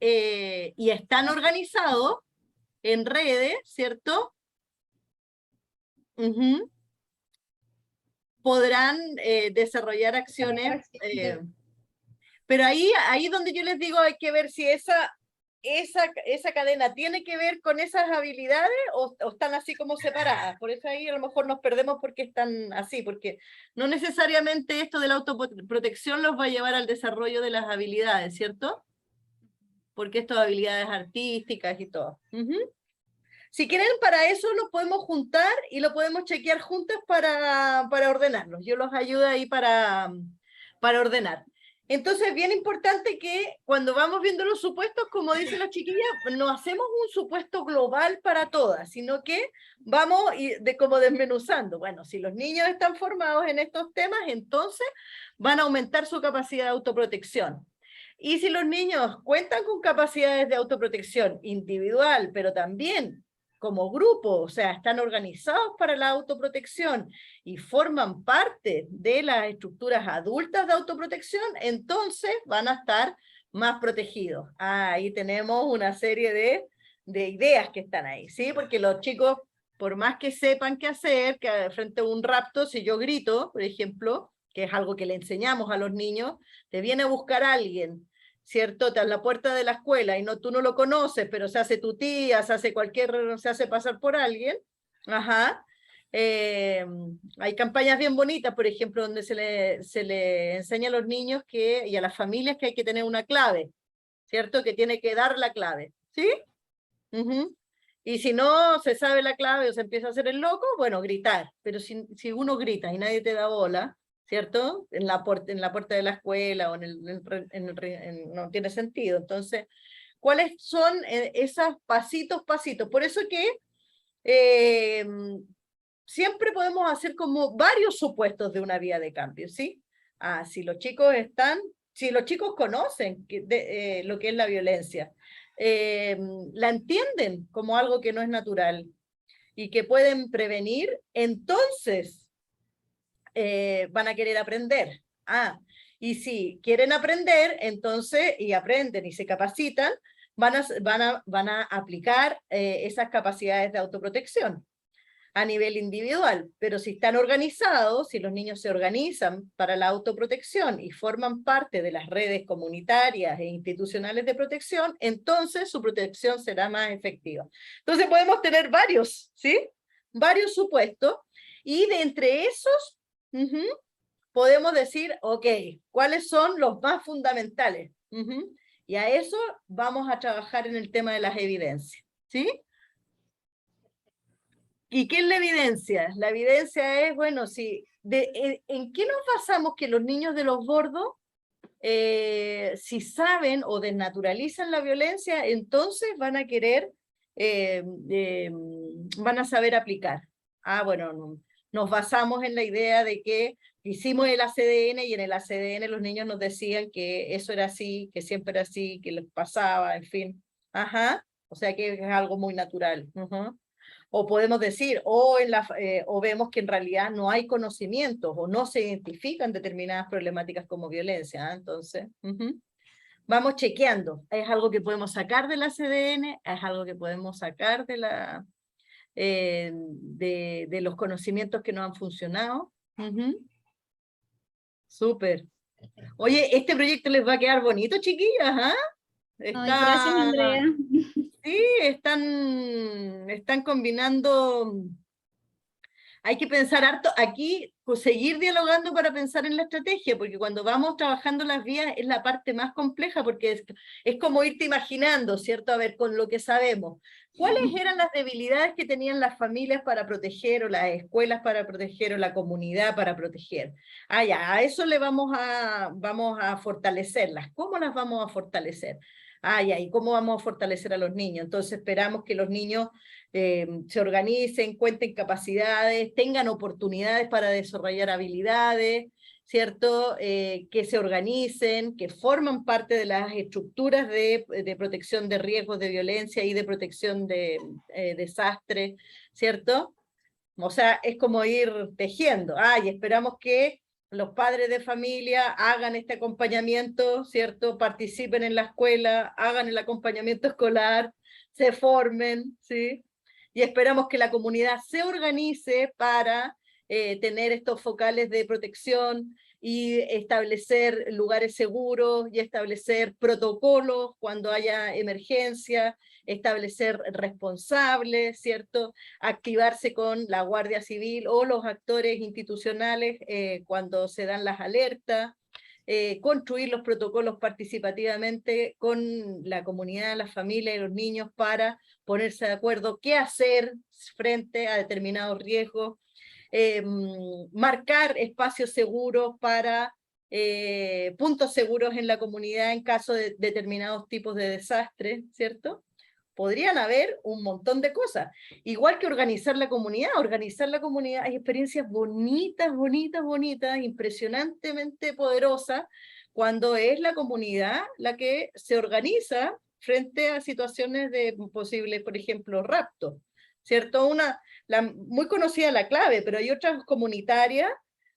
[SPEAKER 1] y están organizados en redes, ¿cierto? Podrán desarrollar acciones, pero ahí donde yo les digo hay que ver si esa cadena tiene que ver con esas habilidades o están así como separadas. Por eso ahí a lo mejor nos perdemos porque están así, porque no necesariamente esto de la autoprotección los va a llevar al desarrollo de las habilidades, ¿cierto? Porque esto de habilidades artísticas y todo. Si quieren, para eso lo podemos juntar y lo podemos chequear juntas para ordenarlos. Yo los ayudo ahí para ordenar. Entonces, bien importante que cuando vamos viendo los supuestos, como dicen las chiquillas, no hacemos un supuesto global para todas, sino que vamos como desmenuzando. Bueno, si los niños están formados en estos temas, entonces van a aumentar su capacidad de autoprotección. Y si los niños cuentan con capacidades de autoprotección individual, pero también como grupo, o sea, están organizados para la autoprotección y forman parte de las estructuras adultas de autoprotección, entonces van a estar más protegidos. Ahí tenemos una serie de ideas que están ahí, ¿sí? Porque los chicos, por más que sepan qué hacer, que frente a un rapto, si yo grito, por ejemplo, que es algo que le enseñamos a los niños, te viene a buscar alguien, ¿cierto? Te a la puerta de la escuela y tú no lo conoces, pero se hace tu tía, se hace pasar por alguien. Hay campañas bien bonitas, por ejemplo, donde se le enseña a los niños y a las familias que hay que tener una clave, ¿cierto? Que tiene que dar la clave, ¿sí? Y si no se sabe la clave o se empieza a hacer el loco, bueno, gritar. Pero si uno grita y nadie te da bola, ¿cierto? En la puerta de la escuela o no tiene sentido. Entonces, ¿cuáles son esos pasitos? Por eso que siempre podemos hacer como varios supuestos de una vía de cambio, ¿sí? Si los chicos conocen lo que es la violencia, la entienden como algo que no es natural y que pueden prevenir, entonces van a querer aprender. Y si quieren aprender, entonces, y aprenden y se capacitan, van a aplicar esas capacidades de autoprotección a nivel individual. Pero si están organizados, si los niños se organizan para la autoprotección y forman parte de las redes comunitarias e institucionales de protección, entonces su protección será más efectiva. Entonces podemos tener varios, ¿sí? Varios supuestos, y de entre esos podemos decir, ok, ¿cuáles son los más fundamentales? Y a eso vamos a trabajar en el tema de las evidencias, ¿sí? ¿Y qué es la evidencia? La evidencia es, bueno, ¿en qué nos basamos que los niños de los bordos, si saben o desnaturalizan la violencia, entonces van a querer, van a saber aplicar? Bueno, nos basamos en la idea de que hicimos el ACDN y en el ACDN los niños nos decían que eso era así, que siempre era así, que les pasaba, en fin. O sea que es algo muy natural. O podemos decir, o vemos que en realidad no hay conocimientos o no se identifican determinadas problemáticas como violencia. Entonces, vamos chequeando. Es algo que podemos sacar del ACDN, es algo que podemos sacar de los conocimientos que no han funcionado. Súper. Oye, este proyecto les va a quedar bonito, chiquillas,
[SPEAKER 5] Gracias, Andrea.
[SPEAKER 1] Sí, están combinando. hay que pensar harto aquí, pues, seguir dialogando para pensar en la estrategia, porque cuando vamos trabajando las vías es la parte más compleja, porque es como irte imaginando, ¿cierto? A ver, con lo que sabemos, ¿cuáles eran las debilidades que tenían las familias para proteger, o las escuelas para proteger, o la comunidad para proteger? Ah, ya, a eso le vamos a fortalecerlas. ¿Cómo las vamos a fortalecer? Ah, ya, ¿y cómo vamos a fortalecer a los niños? Entonces esperamos que los niños se organicen, cuenten capacidades, tengan oportunidades para desarrollar habilidades, ¿cierto? Que se organicen, que forman parte de las estructuras de protección de riesgos de violencia y de protección de desastres, ¿cierto? O sea, es como ir tejiendo. Y esperamos que los padres de familia hagan este acompañamiento, ¿cierto? Participen en la escuela, hagan el acompañamiento escolar, se formen, ¿sí? Y esperamos que la comunidad se organice para tener estos focales de protección y establecer lugares seguros y establecer protocolos cuando haya emergencia, establecer responsables, ¿cierto? Activarse con la Guardia Civil o los actores institucionales cuando se dan las alertas, construir los protocolos participativamente con la comunidad, las familias y los niños para ponerse de acuerdo qué hacer frente a determinados riesgos, marcar espacios seguros para puntos seguros en la comunidad en caso de determinados tipos de desastres, ¿cierto? Podrían haber un montón de cosas. Igual que organizar la comunidad. Organizar la comunidad, hay experiencias bonitas, bonitas, bonitas, impresionantemente poderosas, cuando es la comunidad la que se organiza frente a situaciones de posibles, por ejemplo, raptos, ¿cierto? Muy conocida la clave, pero hay otras comunitarias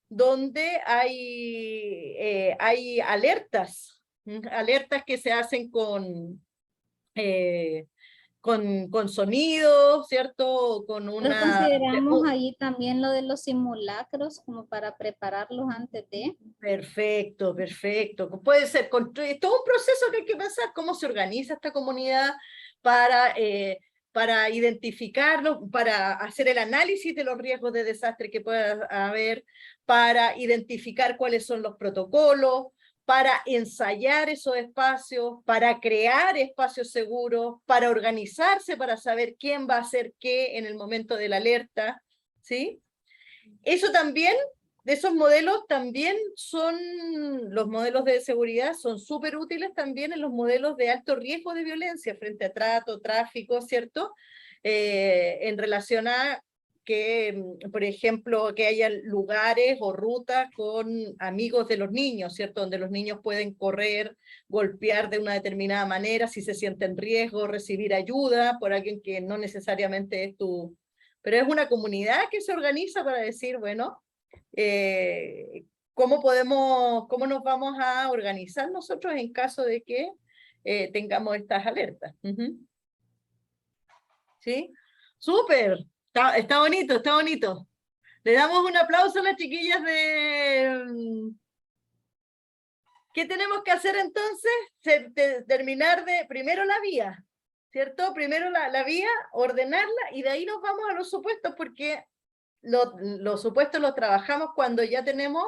[SPEAKER 1] donde hay alertas, alertas que se hacen con sonido, ¿cierto? Con
[SPEAKER 5] Nosotros consideramos ahí también lo de los simulacros como para prepararlos antes de.
[SPEAKER 1] Perfecto, perfecto. Puede ser, es todo un proceso que hay que pensar, cómo se organiza esta comunidad para identificarlo, para hacer el análisis de los riesgos de desastre que pueda haber, para identificar cuáles son los protocolos, para ensayar esos espacios, para crear espacios seguros, para organizarse, para saber quién va a hacer qué en el momento de la alerta, ¿sí? Eso también, de esos modelos también son, los modelos de seguridad son súper útiles también en los modelos de alto riesgo de violencia frente a trato, tráfico, ¿cierto? En relación a que, por ejemplo, que haya lugares o rutas con amigos de los niños, ¿cierto? Donde los niños pueden correr, golpear de una determinada manera, si se sienten en riesgo, recibir ayuda por alguien que no necesariamente es tu... Pero es una comunidad que se organiza para decir, bueno, cómo nos vamos a organizar nosotros en caso de que tengamos estas alertas. ¿Sí? ¡Súper! Está bonito, está bonito. Le damos un aplauso a las chiquillas de... ¿Qué tenemos que hacer entonces? Terminar de primero la vía, ¿cierto? Primero la vía, ordenarla, y de ahí nos vamos a los supuestos, porque los supuestos los trabajamos cuando ya tenemos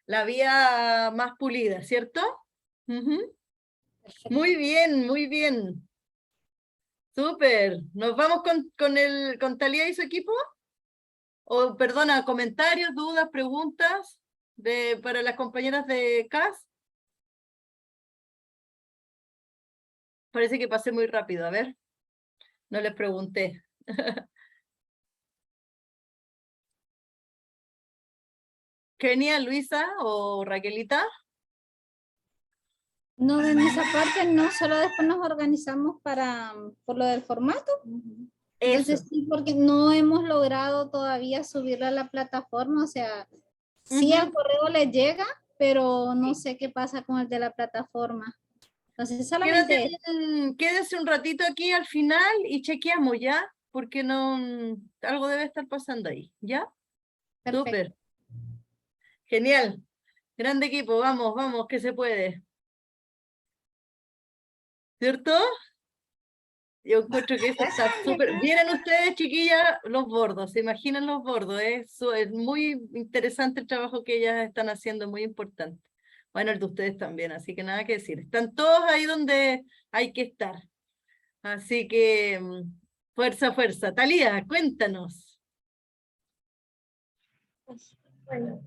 [SPEAKER 1] la vía más pulida, ¿cierto? Muy bien, muy bien. Súper. ¿Nos vamos con Talía y su equipo? O, perdona, comentarios, dudas, preguntas para las compañeras de CAS. Parece que pasé muy rápido, a ver. No les pregunté. Kenia, Luisa o Raquelita.
[SPEAKER 5] No, de nuestra parte no, solo después nos organizamos por lo del formato. Entonces sí, porque no hemos logrado todavía subirlo a la plataforma, o sea, sí al correo le llega, pero no sé qué pasa con el de la plataforma. Entonces solamente...
[SPEAKER 1] Quédese un ratito aquí al final y chequeamos, ¿ya? Porque algo debe estar pasando ahí, ¿ya? Súper. Genial. Grande equipo, vamos, vamos, que se puede. ¿Cierto? Yo encuentro que eso está súper. Vienen ustedes, chiquillas, los bordos, se imaginan los bordos. Es muy interesante el trabajo que ellas están haciendo, muy importante. Bueno, el de ustedes también, así que nada que decir. Están todos ahí donde hay que estar. Así que, fuerza, fuerza. Talía, cuéntanos.
[SPEAKER 6] Bueno,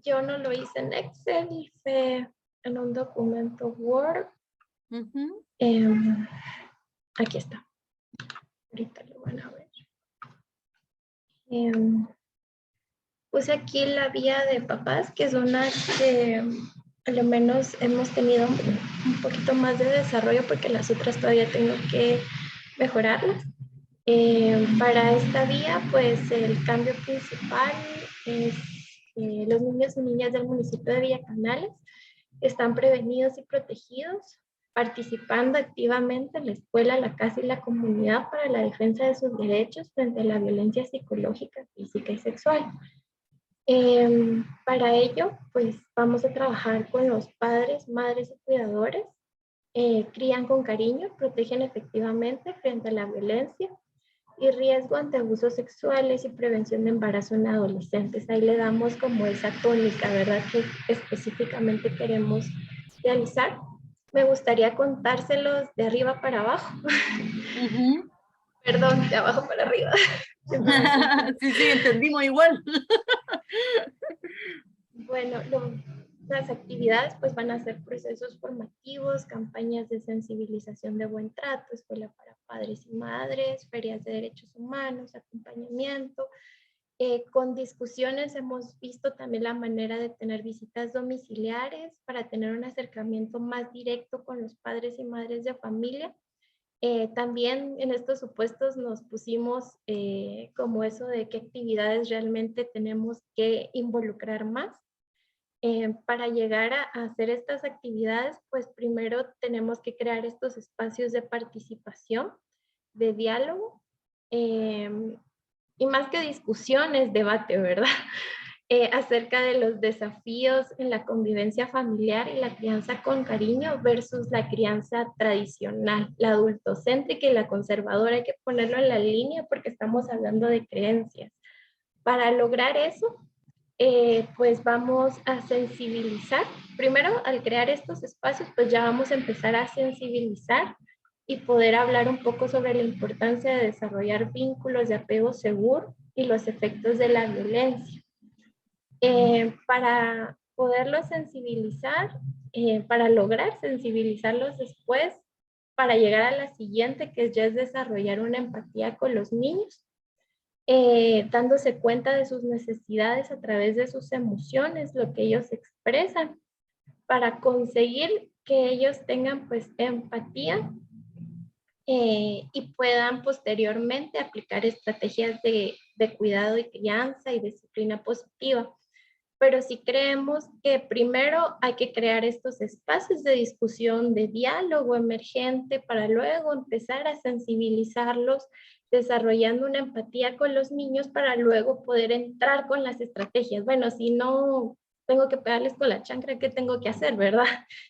[SPEAKER 6] yo no lo hice en Excel, hice en un documento Word.
[SPEAKER 1] Ujú.
[SPEAKER 6] Aquí está. Ahorita lo van a ver. Puse aquí la vía de papás, que es una que a lo menos hemos tenido un poquito más de desarrollo porque las otras todavía tengo que mejorarlas. Para esta vía, pues el cambio principal es los niños y niñas del municipio de Villa Canales están prevenidos y protegidos, participando activamente en la escuela, la casa y la comunidad para la defensa de sus derechos frente a la violencia psicológica, física y sexual. Para ello, pues vamos a trabajar con los padres, madres y cuidadores. Crían con cariño, protegen efectivamente frente a la violencia y riesgo ante abusos sexuales y prevención de embarazo en adolescentes. Ahí le damos como esa tónica, ¿verdad? Que específicamente queremos realizar. Me gustaría contárselos de arriba para abajo.
[SPEAKER 1] Ujú.
[SPEAKER 6] Perdón, de abajo para arriba.
[SPEAKER 1] Sí, sí, entendimos igual.
[SPEAKER 6] Bueno, las actividades pues van a ser procesos formativos, campañas de sensibilización de buen trato, escuela para padres y madres, ferias de derechos humanos, acompañamiento. Con discusiones hemos visto también la manera de tener visitas domiciliares para tener un acercamiento más directo con los padres y madres de familia. También en estos supuestos nos pusimos como eso de qué actividades realmente tenemos que involucrar más. Para llegar a hacer estas actividades, pues primero tenemos que crear estos espacios de participación, de diálogo, y más que discusiones, debate, ¿verdad? Acerca de los desafíos en la convivencia familiar y la crianza con cariño versus la crianza tradicional, la adultocéntrica y la conservadora. Hay que ponerlo en la línea porque estamos hablando de creencias. Para lograr eso, pues vamos a sensibilizar. Primero, al crear estos espacios, pues ya vamos a empezar a sensibilizar y poder hablar un poco sobre la importancia de desarrollar vínculos de apego seguro y los efectos de la violencia. Para poderlos sensibilizar, para lograr sensibilizarlos después, para llegar a la siguiente, que ya es desarrollar una empatía con los niños, dándose cuenta de sus necesidades a través de sus emociones, lo que ellos expresan, para conseguir que ellos tengan pues empatía y puedan posteriormente aplicar estrategias de cuidado y crianza y disciplina positiva. Pero sí creemos que primero hay que crear estos espacios de discusión, de diálogo emergente, para luego empezar a sensibilizarlos, desarrollando una empatía con los niños para luego poder entrar con las estrategias. Bueno, si no tengo que pegarles con la chancra, ¿qué tengo que hacer, verdad?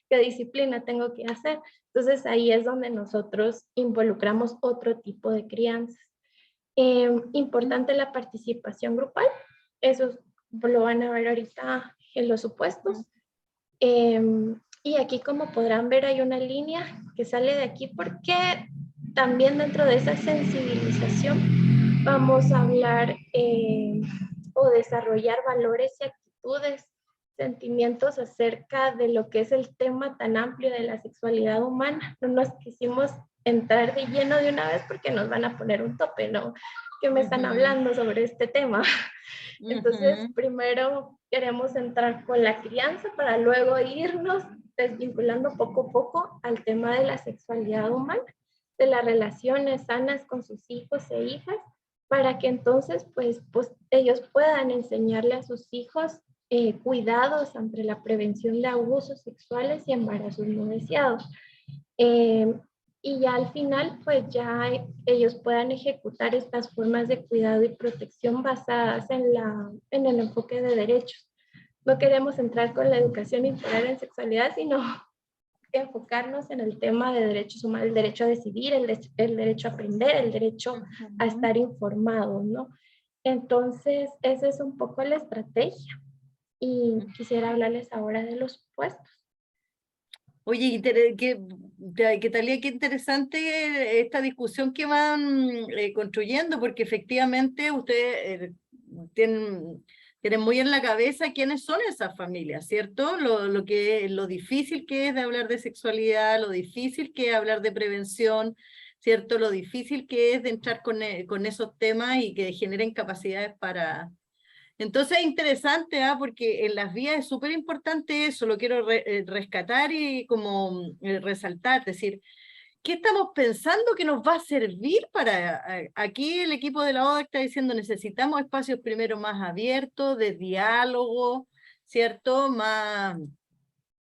[SPEAKER 6] ¿Qué disciplina tengo que hacer? Entonces ahí es donde nosotros involucramos otro tipo de crianzas. Importante la participación grupal, eso lo van a ver ahorita en los supuestos. Y aquí, como podrán ver, hay una línea que sale de aquí porque también dentro de esa sensibilización vamos a hablar o desarrollar valores y actitudes, sentimientos acerca de lo que es el tema tan amplio de la sexualidad humana. No nos quisimos entrar de lleno de una vez porque nos van a poner un tope, ¿no? ¿Qué me están hablando sobre este tema? Entonces, primero queremos entrar con la crianza para luego irnos desvinculando poco a poco al tema de la sexualidad humana, de las relaciones sanas con sus hijos e hijas, para que entonces pues ellos puedan enseñarle a sus hijos cuidados ante la prevención de abusos sexuales y embarazos no deseados. Y ya al final, pues ya ellos puedan ejecutar estas formas de cuidado y protección basadas en el enfoque de derechos. No queremos entrar con la educación integral en sexualidad, sino enfocarnos en el tema de derechos humanos, el derecho a decidir, el derecho a aprender, el derecho a estar informados, ¿no? Entonces, esa es un poco la estrategia. Y quisiera hablarles ahora de los puestos.
[SPEAKER 1] Oye, que Talía, qué interesante esta discusión que van construyendo, porque efectivamente ustedes tienen muy en la cabeza quiénes son esas familias, ¿cierto? Lo difícil que es de hablar de sexualidad, lo difícil que es hablar de prevención, ¿cierto? Lo difícil que es de entrar con esos temas y que generen capacidades para... Entonces es interesante, porque en las vías es súper importante eso, lo quiero rescatar y como resaltar, es decir, ¿qué estamos pensando que nos va a servir para... Aquí el equipo de la ODA está diciendo necesitamos espacios primero más abiertos, de diálogo, ¿cierto?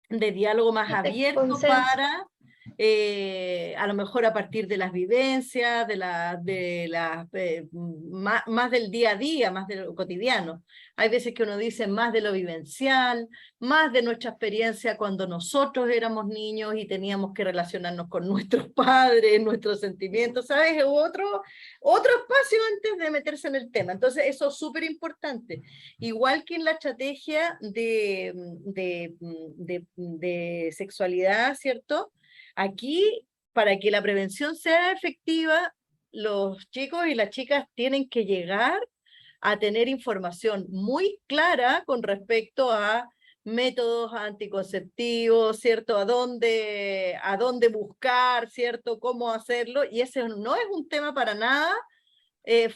[SPEAKER 1] De diálogo más abierto
[SPEAKER 6] Consenso.
[SPEAKER 1] para... a lo mejor a partir de las vivencias, más del día a día, más de lo cotidiano. Hay veces que uno dice más de lo vivencial, más de nuestra experiencia cuando nosotros éramos niños y teníamos que relacionarnos con nuestros padres, nuestros sentimientos, ¿sabes? Otro espacio antes de meterse en el tema. Entonces eso es súper importante. Igual que en la estrategia de sexualidad, ¿cierto? Aquí, para que la prevención sea efectiva, los chicos y las chicas tienen que llegar a tener información muy clara con respecto a métodos anticonceptivos, ¿cierto? A dónde buscar, ¿cierto? Cómo hacerlo, y ese no es un tema para nada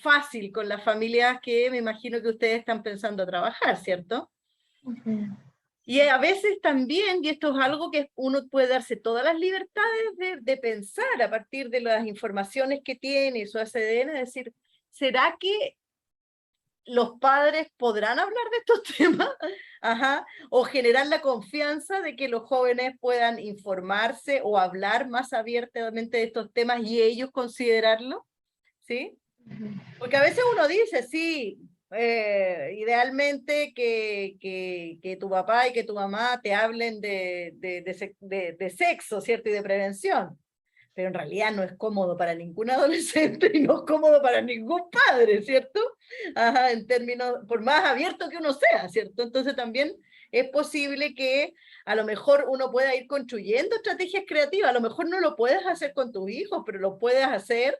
[SPEAKER 1] fácil con las familias que me imagino que ustedes están pensando trabajar, ¿cierto? Y a veces también, y esto es algo que uno puede darse todas las libertades de pensar a partir de las informaciones que tiene su ACDN, es decir, ¿será que los padres podrán hablar de estos temas? Ajá. O generar la confianza de que los jóvenes puedan informarse o hablar más abiertamente de estos temas y ellos considerarlo, ¿sí? Porque a veces uno dice, sí, idealmente que tu papá y que tu mamá te hablen de sexo, ¿cierto? Y de prevención. Pero en realidad no es cómodo para ningún adolescente y no es cómodo para ningún padre, ¿cierto? Ajá, en términos, por más abierto que uno sea, ¿cierto? Entonces también es posible que a lo mejor uno pueda ir construyendo estrategias creativas, a lo mejor no lo puedes hacer con tus hijos, pero lo puedes hacer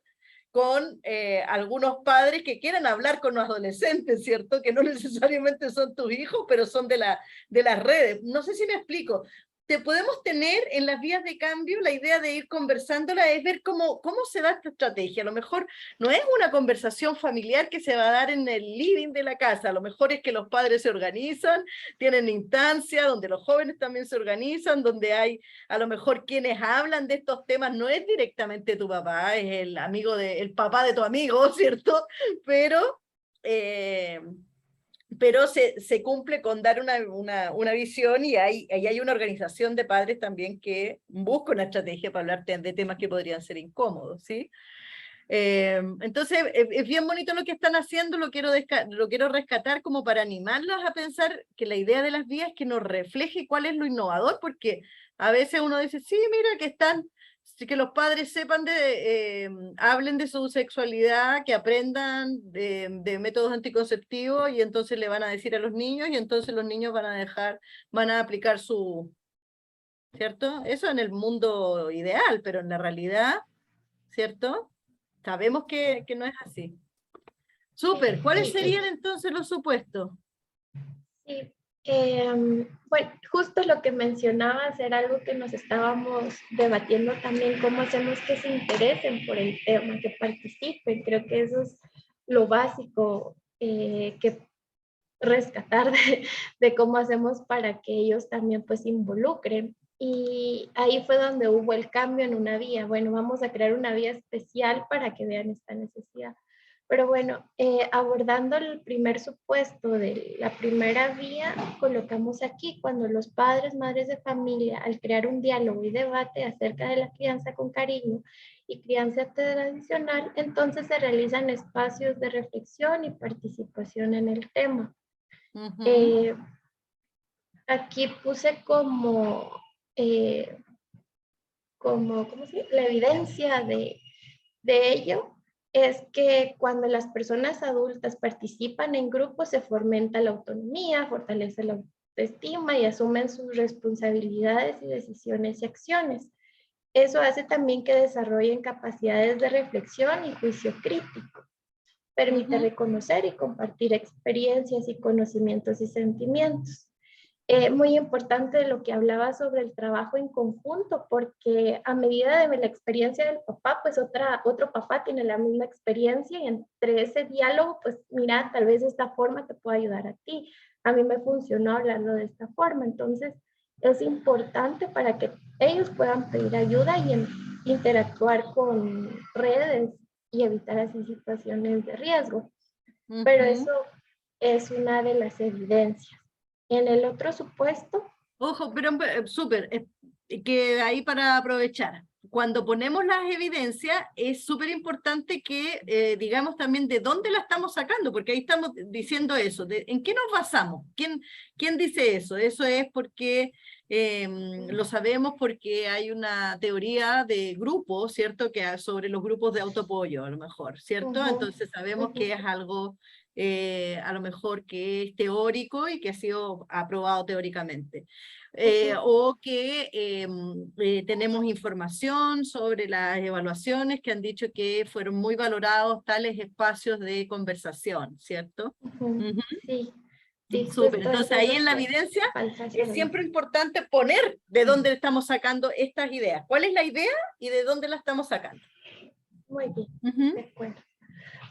[SPEAKER 1] con algunos padres que quieran hablar con los adolescentes, ¿cierto? Que no necesariamente son tus hijos, pero son de las redes. No sé si me explico. Te podemos tener en las vías de cambio, la idea de ir conversándola es ver cómo se da esta estrategia. A lo mejor no es una conversación familiar que se va a dar en el living de la casa, a lo mejor es que los padres se organizan, tienen instancias donde los jóvenes también se organizan, donde hay a lo mejor quienes hablan de estos temas, no es directamente tu papá, es el papá de tu amigo, ¿cierto? Pero se cumple con dar una visión y ahí hay una organización de padres también que busca una estrategia para hablar de temas que podrían ser incómodos, ¿sí? Entonces, es bien bonito lo que están haciendo, lo quiero rescatar como para animarlos a pensar que la idea de las vías es que nos refleje cuál es lo innovador, porque a veces uno dice, sí, mira, que los padres sepan hablen de su sexualidad, que aprendan de métodos anticonceptivos y entonces le van a decir a los niños y entonces los niños van a aplicar ¿cierto? Eso en el mundo ideal, pero en la realidad, ¿cierto? Sabemos que no es así. Súper, ¿cuáles serían entonces los supuestos?
[SPEAKER 6] Sí, bueno, justo lo que mencionabas era algo que nos estábamos debatiendo también, cómo hacemos que se interesen por el tema, que participen. Creo que eso es lo básico que rescatar de cómo hacemos para que ellos también pues involucren. Y ahí fue donde hubo el cambio en una vía. Bueno, vamos a crear una vía especial para que vean esta necesidad. Pero bueno, abordando el primer supuesto de la primera vía, colocamos aquí cuando los padres, madres de familia, al crear un diálogo y debate acerca de la crianza con cariño y crianza tradicional, entonces se realizan espacios de reflexión y participación en el tema. Aquí puse como como, ¿cómo se llama? La evidencia de ello es que cuando las personas adultas participan en grupos se fomenta la autonomía, fortalece la autoestima y asumen sus responsabilidades y decisiones y acciones. Eso hace también que desarrollen capacidades de reflexión y juicio crítico. Permite reconocer y compartir experiencias y conocimientos y sentimientos. Muy importante lo que hablaba sobre el trabajo en conjunto, porque a medida de la experiencia del papá, pues otro papá tiene la misma experiencia y entre ese diálogo, pues mira, tal vez de esta forma te pueda ayudar a ti. A mí me funcionó hablarlo de esta forma, entonces es importante para que ellos puedan pedir ayuda y interactuar con redes y evitar así situaciones de riesgo. Pero eso es una de las evidencias. En el otro supuesto.
[SPEAKER 1] Ojo, pero súper, que ahí para aprovechar. Cuando ponemos las evidencias, es súper importante que digamos también de dónde la estamos sacando, porque ahí estamos diciendo eso. ¿En qué nos basamos? ¿Quién dice eso? Eso es porque lo sabemos porque hay una teoría de grupo, ¿cierto? Que sobre los grupos de autoapoyo, a lo mejor, ¿cierto? Entonces sabemos que es algo a lo mejor que es teórico y que ha sido aprobado teóricamente. O que tenemos información sobre las evaluaciones que han dicho que fueron muy valorados tales espacios de conversación, ¿cierto?
[SPEAKER 6] Sí, sí,
[SPEAKER 1] súper. Entonces ahí en la evidencia es siempre importante poner de dónde estamos sacando estas ideas. ¿Cuál es la idea y de dónde la estamos sacando?
[SPEAKER 6] Muy bien, de acuerdo.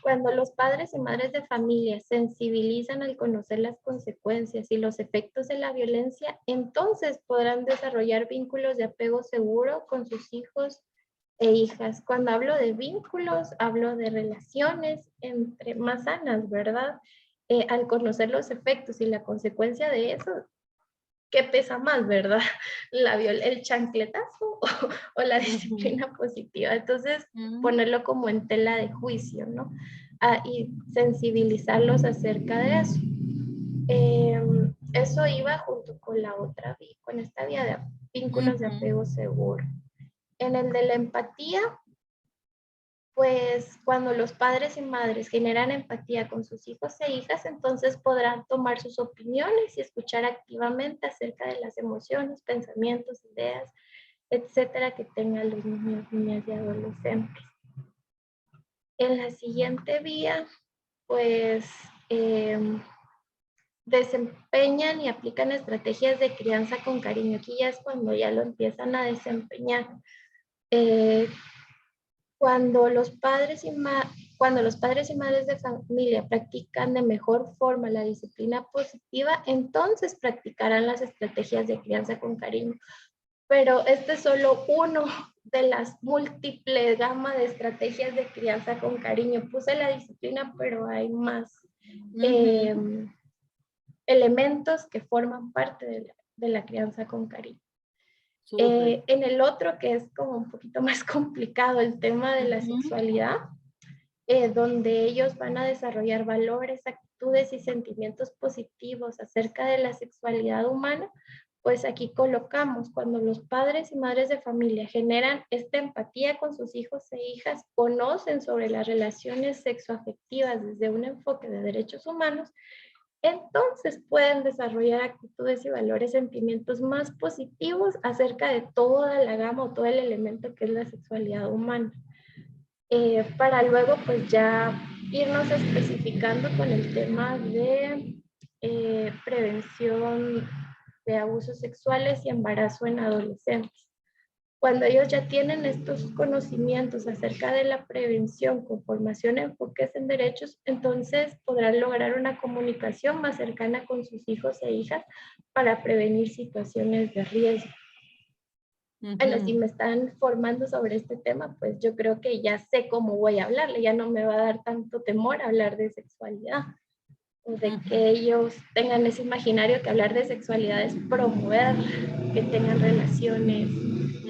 [SPEAKER 6] Cuando los padres y madres de familia sensibilizan al conocer las consecuencias y los efectos de la violencia, entonces podrán desarrollar vínculos de apego seguro con sus hijos e hijas. Cuando hablo de vínculos, hablo de relaciones entre más sanas, ¿verdad? Al conocer los efectos y la consecuencia de eso, ¿qué pesa más, verdad? ¿El chancletazo o la disciplina positiva? Entonces, ponerlo como en tela de juicio, ¿no? Y sensibilizarlos acerca de eso. Eso iba junto con la otra vía, con esta vía de vínculos de apego seguro. En el de la empatía, pues cuando los padres y madres generan empatía con sus hijos e hijas, entonces podrán tomar sus opiniones y escuchar activamente acerca de las emociones, pensamientos, ideas, etcétera, que tengan los niños, niñas y adolescentes. En la siguiente vía, pues desempeñan y aplican estrategias de crianza con cariño. Aquí ya es cuando ya lo empiezan a desempeñar. Cuando los padres y madres de familia practican de mejor forma la disciplina positiva, entonces practicarán las estrategias de crianza con cariño. Pero este es solo uno de las múltiples gamas de estrategias de crianza con cariño. Puse la disciplina, pero hay más elementos que forman parte de la crianza con cariño. En el otro, que es como un poquito más complicado, el tema de la sexualidad, donde ellos van a desarrollar valores, actitudes y sentimientos positivos acerca de la sexualidad humana, pues aquí colocamos, cuando los padres y madres de familia generan esta empatía con sus hijos e hijas, conocen sobre las relaciones sexoafectivas desde un enfoque de derechos humanos, entonces pueden desarrollar actitudes y valores, sentimientos más positivos acerca de toda la gama o todo el elemento que es la sexualidad humana. Para luego pues ya irnos especificando con el tema de prevención de abusos sexuales y embarazo en adolescentes. Cuando ellos ya tienen estos conocimientos acerca de la prevención con formación en enfoques en derechos, entonces podrán lograr una comunicación más cercana con sus hijos e hijas para prevenir situaciones de riesgo. Bueno, si me están formando sobre este tema, pues yo creo que ya sé cómo voy a hablarle, ya no me va a dar tanto temor hablar de sexualidad, o de que ellos tengan ese imaginario que hablar de sexualidad es promover que tengan relaciones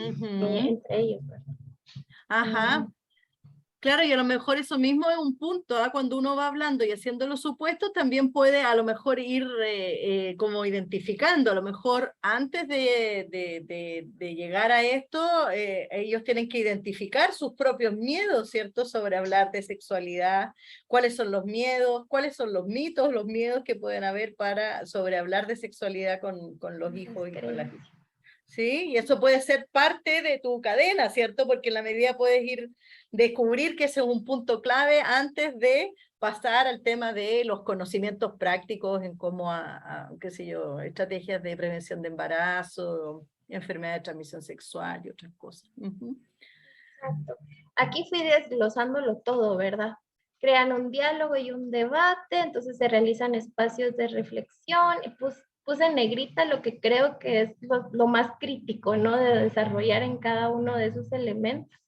[SPEAKER 6] entre ellos, ¿verdad?
[SPEAKER 1] Ajá. Claro, y a lo mejor eso mismo es un punto, ¿ah? Cuando uno va hablando y haciendo los supuestos, también puede a lo mejor ir como identificando, a lo mejor antes de llegar a esto, ellos tienen que identificar sus propios miedos, ¿cierto? Sobre hablar de sexualidad, cuáles son los miedos, cuáles son los mitos, los miedos que pueden haber sobre hablar de sexualidad con los hijos y con las hijas. ¿Sí? Y eso puede ser parte de tu cadena, ¿cierto? Porque en la medida puedes ir descubrir que ese es un punto clave antes de pasar al tema de los conocimientos prácticos en cómo qué sé yo, estrategias de prevención de embarazo, enfermedad de transmisión sexual y otras cosas.
[SPEAKER 6] Exacto. Aquí fui desglosándolo todo, ¿verdad? Crean un diálogo y un debate, entonces se realizan espacios de reflexión, y puse en negrita lo que creo que es lo más crítico, ¿no? De desarrollar en cada uno de esos elementos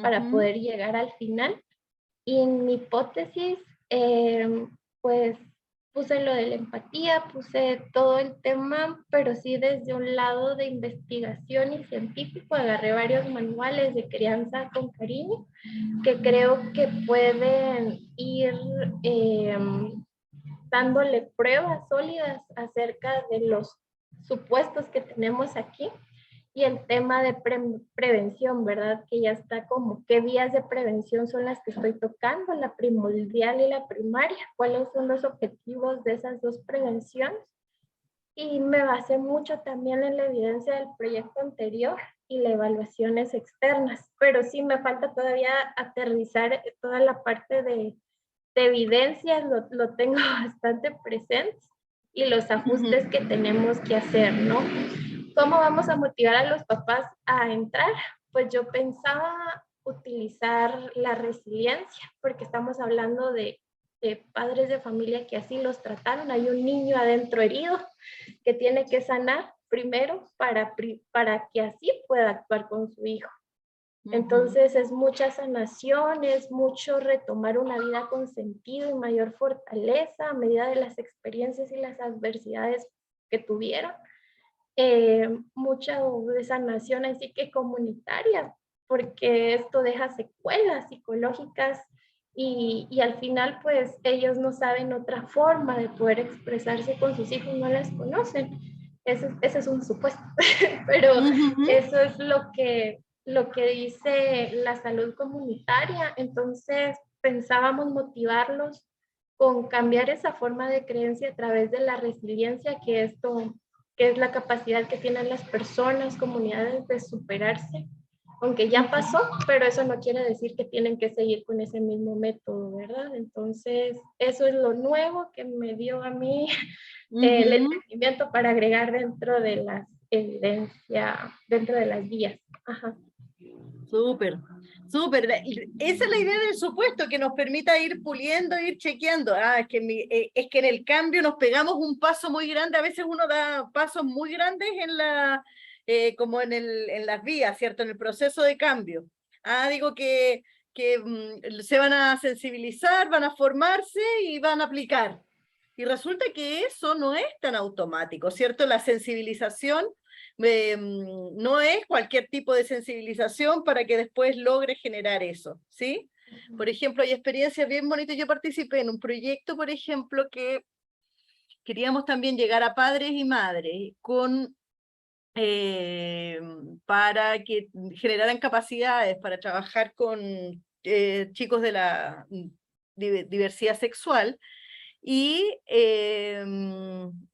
[SPEAKER 6] para poder llegar al final. Y en mi hipótesis, pues puse lo de la empatía, puse todo el tema, pero sí desde un lado de investigación y científico, agarré varios manuales de crianza con cariño que creo que pueden ir dándole pruebas sólidas acerca de los supuestos que tenemos aquí y el tema de prevención, ¿verdad? Que ya está como qué vías de prevención son las que estoy tocando, la primordial y la primaria, cuáles son los objetivos de esas dos prevenciones. Y me basé mucho también en la evidencia del proyecto anterior y las evaluaciones externas, pero sí me falta todavía aterrizar toda la parte de evidencias, lo tengo bastante presente y los ajustes que tenemos que hacer, ¿no? ¿Cómo vamos a motivar a los papás a entrar? Pues yo pensaba utilizar la resiliencia, porque estamos hablando de padres de familia que así los trataron. Hay un niño adentro herido que tiene que sanar primero para que así pueda actuar con su hijo. Entonces es mucha sanación, es mucho retomar una vida con sentido y mayor fortaleza a medida de las experiencias y las adversidades que tuvieron. Mucha de sanación así que comunitaria, porque esto deja secuelas psicológicas y al final pues ellos no saben otra forma de poder expresarse con sus hijos, no las conocen. Ese es un supuesto, pero eso es lo que dice la salud comunitaria. Entonces pensábamos motivarlos con cambiar esa forma de creencia a través de la resiliencia, que es la capacidad que tienen las personas, comunidades de superarse, aunque ya pasó, pero eso no quiere decir que tienen que seguir con ese mismo método, ¿verdad? Entonces, eso es lo nuevo que me dio a mí el entendimiento para agregar dentro de las evidencias, dentro de las guías. Ajá.
[SPEAKER 1] Súper, súper. Esa es la idea del supuesto, que nos permita ir puliendo, ir chequeando. Es que en el cambio nos pegamos un paso muy grande. A veces uno da pasos muy grandes como en las vías, ¿cierto? En el proceso de cambio. Digo que se van a sensibilizar, van a formarse y van a aplicar. Y resulta que eso no es tan automático, ¿cierto? La sensibilización no es cualquier tipo de sensibilización para que después logre generar eso, ¿sí? Por ejemplo, hay experiencias bien bonitas. Yo participé en un proyecto, por ejemplo, que queríamos también llegar a padres y madres para que generaran capacidades para trabajar con chicos de la diversidad sexual. Y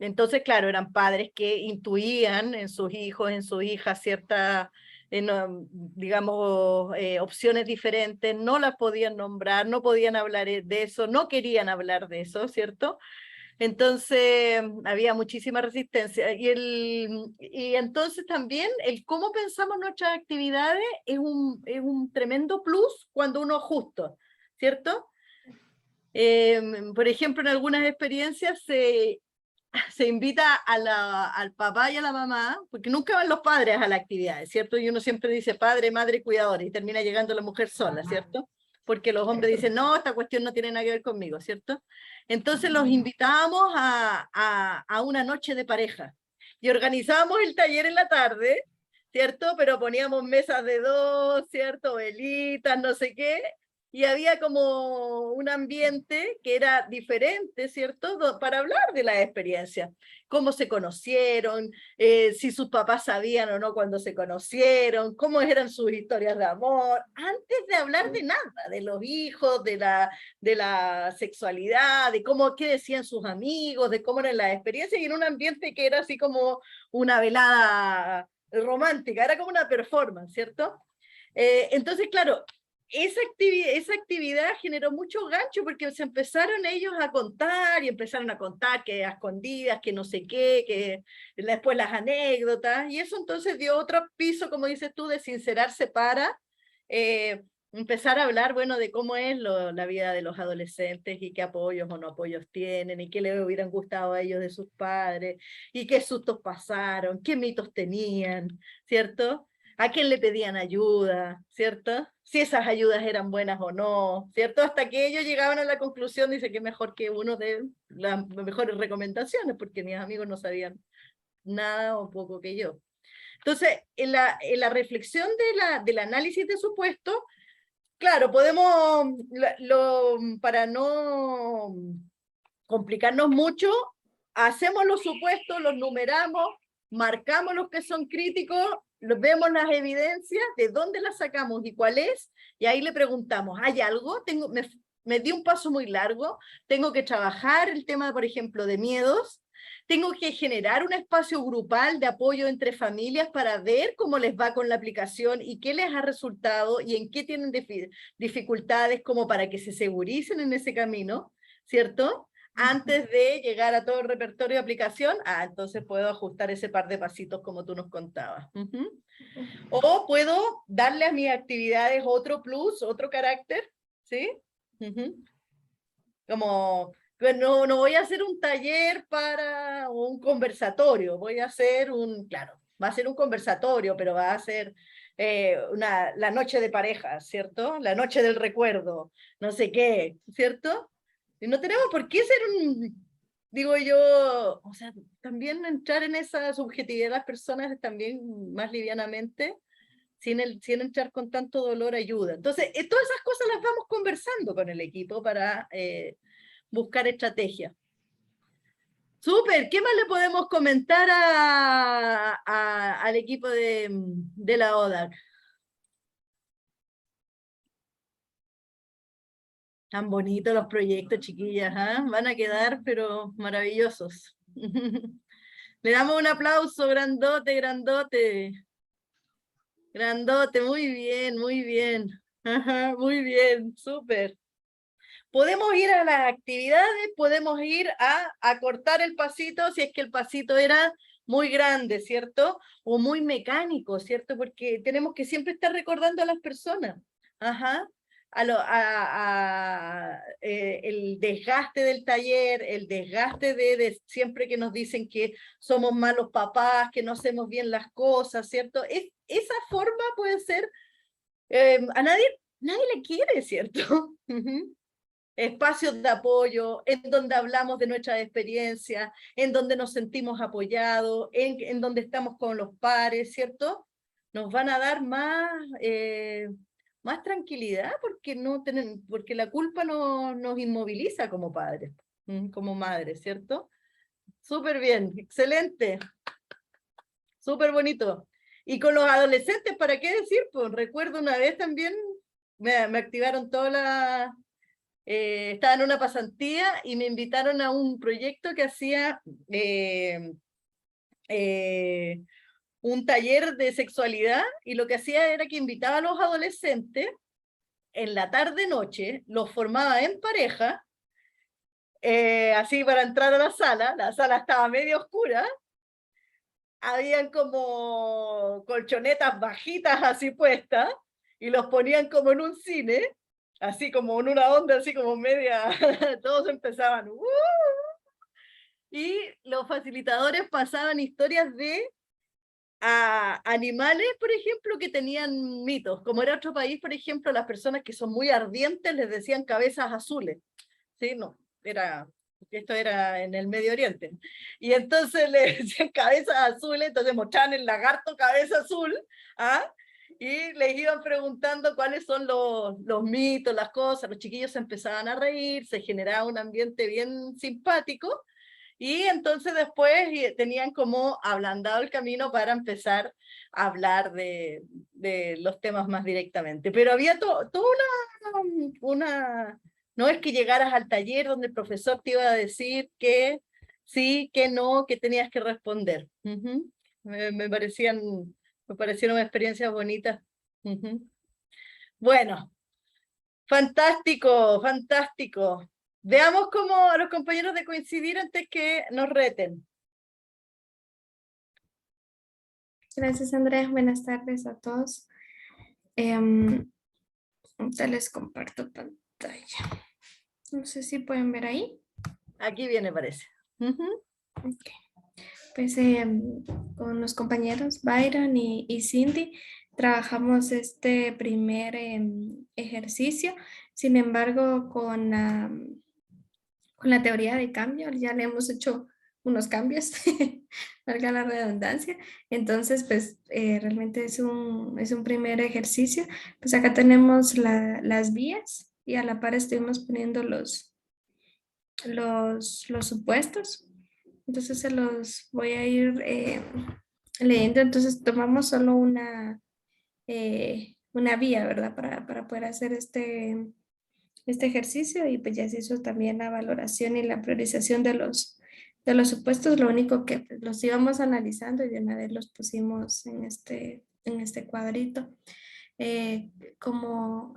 [SPEAKER 1] entonces, claro, eran padres que intuían en sus hijos, en sus hijas, ciertas, digamos, opciones diferentes, no las podían nombrar, no podían hablar de eso, no querían hablar de eso, ¿cierto? Entonces, había muchísima resistencia. Y entonces también el cómo pensamos nuestras actividades es un tremendo plus cuando uno ajusta, ¿cierto? Por ejemplo, en algunas experiencias se invita al papá y a la mamá, porque nunca van los padres a las actividades, ¿cierto? Y uno siempre dice padre, madre, cuidador, y termina llegando la mujer sola, ¿cierto? Porque los hombres dicen, no, esta cuestión no tiene nada que ver conmigo, ¿cierto? Entonces los invitamos a una noche de pareja, y organizábamos el taller en la tarde, ¿cierto? Pero poníamos mesas de dos, ¿cierto? Velitas, no sé qué, y había como un ambiente que era diferente, ¿cierto? Para hablar de la experiencia, cómo se conocieron, si sus papás sabían o no cuando se conocieron, cómo eran sus historias de amor, antes de hablar de nada, de los hijos, de la sexualidad, de cómo, qué decían sus amigos, de cómo eran las experiencias, y en un ambiente que era así como una velada romántica, era como una performance, ¿cierto? Entonces, claro, esa actividad generó mucho gancho porque se empezaron ellos a contar y empezaron a contar que a escondidas, que no sé qué, que después las anécdotas, y eso entonces dio otro piso, como dices tú, de sincerarse para empezar a hablar, bueno, de cómo es la vida de los adolescentes y qué apoyos o no apoyos tienen y qué les hubieran gustado a ellos de sus padres y qué sustos pasaron, qué mitos tenían, ¿cierto? A quién le pedían ayuda, ¿cierto? Si esas ayudas eran buenas o no, ¿cierto? Hasta que ellos llegaban a la conclusión, dice que mejor que uno de las mejores recomendaciones, porque mis amigos no sabían nada o poco que yo. Entonces, en la reflexión del análisis de supuesto, claro, podemos, para no complicarnos mucho, hacemos los supuestos, los numeramos, marcamos los que son críticos, vemos las evidencias, de dónde las sacamos y cuál es, y ahí le preguntamos, ¿hay algo? Me di un paso muy largo, tengo que trabajar el tema, por ejemplo, de miedos, tengo que generar un espacio grupal de apoyo entre familias para ver cómo les va con la aplicación y qué les ha resultado y en qué tienen dificultades como para que se seguricen en ese camino, ¿cierto? Antes de llegar a todo el repertorio de aplicación, entonces puedo ajustar ese par de pasitos como tú nos contabas. O puedo darle a mis actividades otro plus, otro carácter, ¿sí? Como, no voy a hacer un taller para un conversatorio, voy a hacer claro, va a ser un conversatorio, pero va a ser la noche de parejas, ¿cierto? La noche del recuerdo, no sé qué, ¿cierto? Y no tenemos por qué ser digo yo, o sea, también entrar en esa subjetividad de las personas también más livianamente, sin entrar con tanto dolor, ayuda. Entonces, todas esas cosas las vamos conversando con el equipo para buscar estrategias. Súper, ¿qué más le podemos comentar al equipo de la ODAC? Tan bonitos los proyectos, chiquillas, ¿eh? Van a quedar, pero maravillosos. Le damos un aplauso, grandote, grandote. Grandote, muy bien, muy bien. Ajá, muy bien, súper. Podemos ir a las actividades, podemos ir a cortar el pasito si es que el pasito era muy grande, ¿cierto? O muy mecánico, ¿cierto? Porque tenemos que siempre estar recordando a las personas. Ajá. El desgaste del taller, el desgaste de siempre que nos dicen que somos malos papás, que no hacemos bien las cosas, ¿cierto? Esa forma puede ser, a nadie le quiere, ¿cierto? Espacios de apoyo, en donde hablamos de nuestra experiencia, en donde nos sentimos apoyados, en donde estamos con los pares, ¿cierto? Nos van a dar más tranquilidad porque la culpa nos inmoviliza como padres, como madres, ¿cierto? Súper bien, excelente, súper bonito. Y con los adolescentes, ¿para qué decir? Pues recuerdo una vez también, me activaron todas las... estaba en una pasantía y me invitaron a un proyecto que hacía un taller de sexualidad, y lo que hacía era que invitaba a los adolescentes en la tarde-noche, los formaba en pareja, así para entrar a la sala estaba medio oscura, habían como colchonetas bajitas así puestas, y los ponían como en un cine, así como en una onda, así como media, todos empezaban, y los facilitadores pasaban historias de animales, por ejemplo, que tenían mitos. Como era otro país, por ejemplo, las personas que son muy ardientes les decían cabezas azules, ¿sí? No, esto era en el Medio Oriente. Y entonces le decían cabezas azules, entonces mostraban el lagarto cabeza azul, ¿ah? Y les iban preguntando cuáles son los mitos, las cosas, los chiquillos se empezaban a reír, se generaba un ambiente bien simpático, y entonces después tenían como ablandado el camino para empezar a hablar de los temas más directamente. Pero había toda una... No es que llegaras al taller donde el profesor te iba a decir que sí, que no, que tenías que responder. Ujú. Me parecieron experiencias bonitas. Ujú. Bueno, fantástico, fantástico. Veamos cómo a los compañeros de coincidir antes que nos reten.
[SPEAKER 7] Gracias, Andrea. Buenas tardes a todos. Ahorita les comparto pantalla. No sé si pueden ver ahí.
[SPEAKER 1] Aquí viene, parece. Ujú.
[SPEAKER 7] Ok. Pues con los compañeros Byron y Cindy trabajamos este primer ejercicio. Sin embargo, con la teoría de cambio ya le hemos hecho unos cambios, valga la redundancia. Entonces, pues realmente es un primer ejercicio. Pues acá tenemos las vías y a la par estuvimos poniendo los supuestos. Entonces se los voy a ir leyendo. Entonces tomamos solo una vía, ¿verdad? Para poder hacer este ejercicio, y pues ya se hizo también la valoración y la priorización de los supuestos. Lo único que pues, los íbamos analizando y de una vez los pusimos en este cuadrito. Como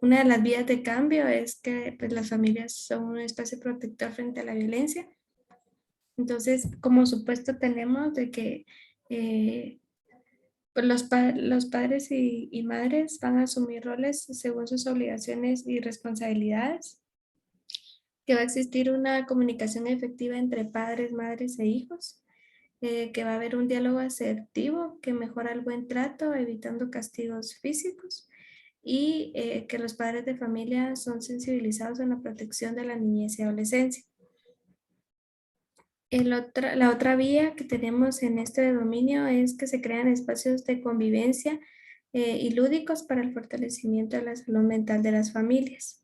[SPEAKER 7] una de las vías de cambio es que pues, las familias son un espacio protector frente a la violencia. Entonces, como supuesto tenemos de que pues los padres y madres van a asumir roles según sus obligaciones y responsabilidades, que va a existir una comunicación efectiva entre padres, madres e hijos, que va a haber un diálogo asertivo que mejora el buen trato, evitando castigos físicos, y que los padres de familia son sensibilizados en la protección de la niñez y adolescencia. La otra vía que tenemos en este dominio es que se crean espacios de convivencia y lúdicos para el fortalecimiento de la salud mental de las familias.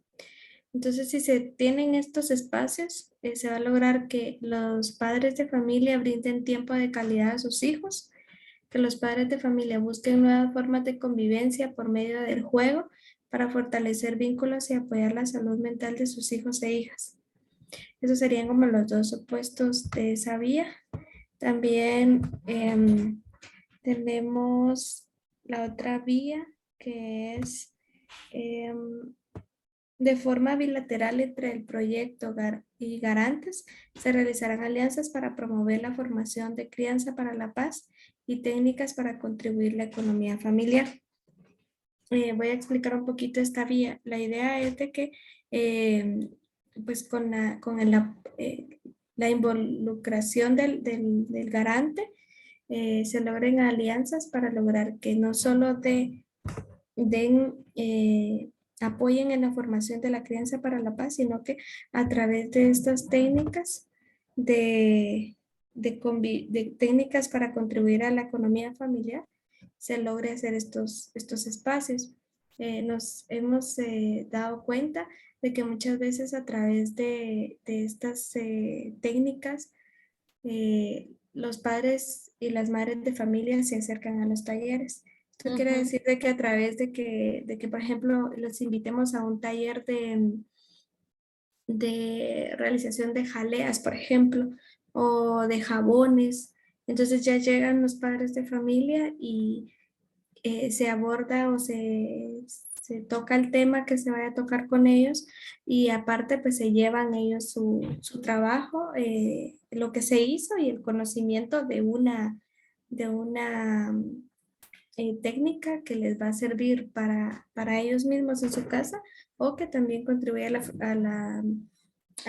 [SPEAKER 7] Entonces, si se tienen estos espacios, se va a lograr que los padres de familia brinden tiempo de calidad a sus hijos, que los padres de familia busquen nuevas formas de convivencia por medio del juego para fortalecer vínculos y apoyar la salud mental de sus hijos e hijas. Esos serían como los dos opuestos de esa vía. También tenemos la otra vía que es de forma bilateral entre el proyecto y Garantes. Se realizarán alianzas para promover la formación de crianza para la paz y técnicas para contribuir a la economía familiar. Voy a explicar un poquito esta vía. La idea es de que pues con la involucración del garante se logren alianzas para lograr que no solo apoyen en la formación de la crianza para la paz, sino que a través de estas técnicas de técnicas para contribuir a la economía familiar se logre hacer estos espacios. Nos hemos dado cuenta de que muchas veces a través de estas técnicas los padres y las madres de familia se acercan a los talleres. Esto quiere decir de que a través de que, por ejemplo, los invitemos a un taller de realización de jaleas, por ejemplo, o de jabones, entonces ya llegan los padres de familia y se aborda o se toca el tema que se vaya a tocar con ellos, y aparte pues se llevan ellos su trabajo, lo que se hizo y el conocimiento de una técnica que les va a servir para ellos mismos en su casa, o que también contribuye a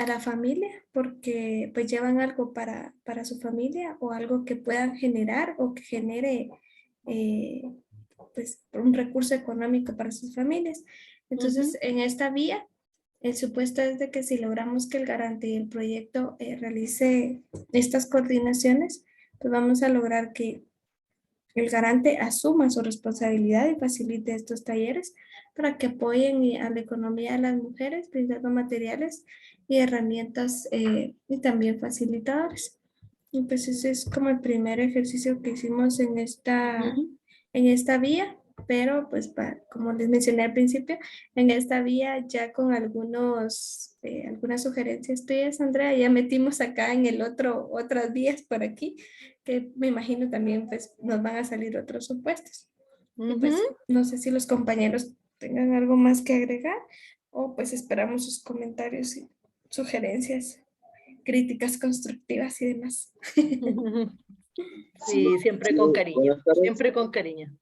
[SPEAKER 7] la familia, porque pues llevan algo para su familia, o algo que puedan generar o que genere pues un recurso económico para sus familias. Entonces, en esta vía, el supuesto es de que si logramos que el garante y el proyecto realice estas coordinaciones, pues vamos a lograr que el garante asuma su responsabilidad y facilite estos talleres para que apoyen a la economía de las mujeres, brindando materiales y herramientas y también facilitadores. Y pues ese es como el primer ejercicio que hicimos
[SPEAKER 1] Ujú.
[SPEAKER 7] en esta vía, pero pues como les mencioné al principio, en esta vía ya con algunas sugerencias tuyas, Andrea, ya metimos acá en el otras vías por aquí, que me imagino también pues nos van a salir otros supuestos. Y pues
[SPEAKER 1] Ujú.
[SPEAKER 7] no sé si los compañeros tengan algo más que agregar o pues esperamos sus comentarios y sugerencias, críticas constructivas y demás.
[SPEAKER 1] Sí, siempre
[SPEAKER 8] Sí,
[SPEAKER 1] con cariño,
[SPEAKER 8] buenas tardes.
[SPEAKER 1] siempre con cariño.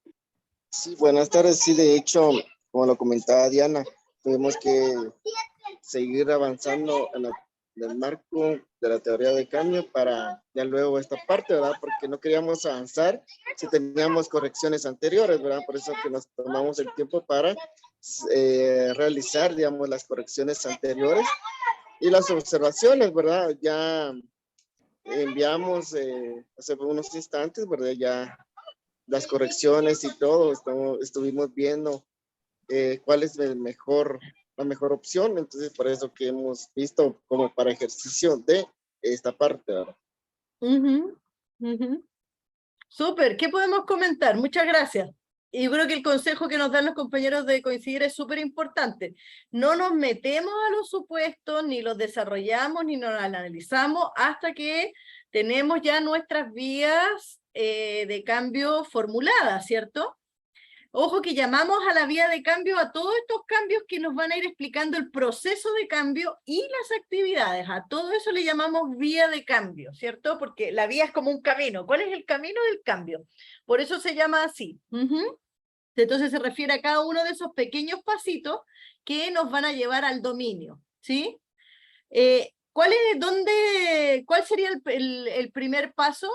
[SPEAKER 8] Sí, buenas tardes. Sí, de hecho, como lo comentaba Diana, tuvimos que seguir avanzando en el marco de la teoría de cambio para ya luego esta parte, ¿verdad? Porque no queríamos avanzar si teníamos correcciones anteriores, ¿verdad? Por eso que nos tomamos el tiempo para realizar, digamos, las correcciones anteriores y las observaciones, ¿verdad? Ya enviamos hace unos instantes, ¿verdad? Ya las correcciones y todo, estuvimos viendo cuál es la mejor opción, entonces por eso que hemos visto como para ejercicio de esta parte, ¿verdad?
[SPEAKER 1] Ujú, ujú. Súper, ¿qué podemos comentar? Muchas gracias. Y yo creo que el consejo que nos dan los compañeros de coincidir es súper importante. No nos metemos a los supuestos, ni los desarrollamos, ni nos analizamos hasta que tenemos ya nuestras vías de cambio formuladas, ¿cierto? Ojo que llamamos a la vía de cambio a todos estos cambios que nos van a ir explicando el proceso de cambio y las actividades. A todo eso le llamamos vía de cambio, ¿cierto? Porque la vía es como un camino. ¿Cuál es el camino del cambio? Por eso se llama así. Entonces se refiere a cada uno de esos pequeños pasitos que nos van a llevar al dominio, ¿sí? ¿Cuál sería el primer paso?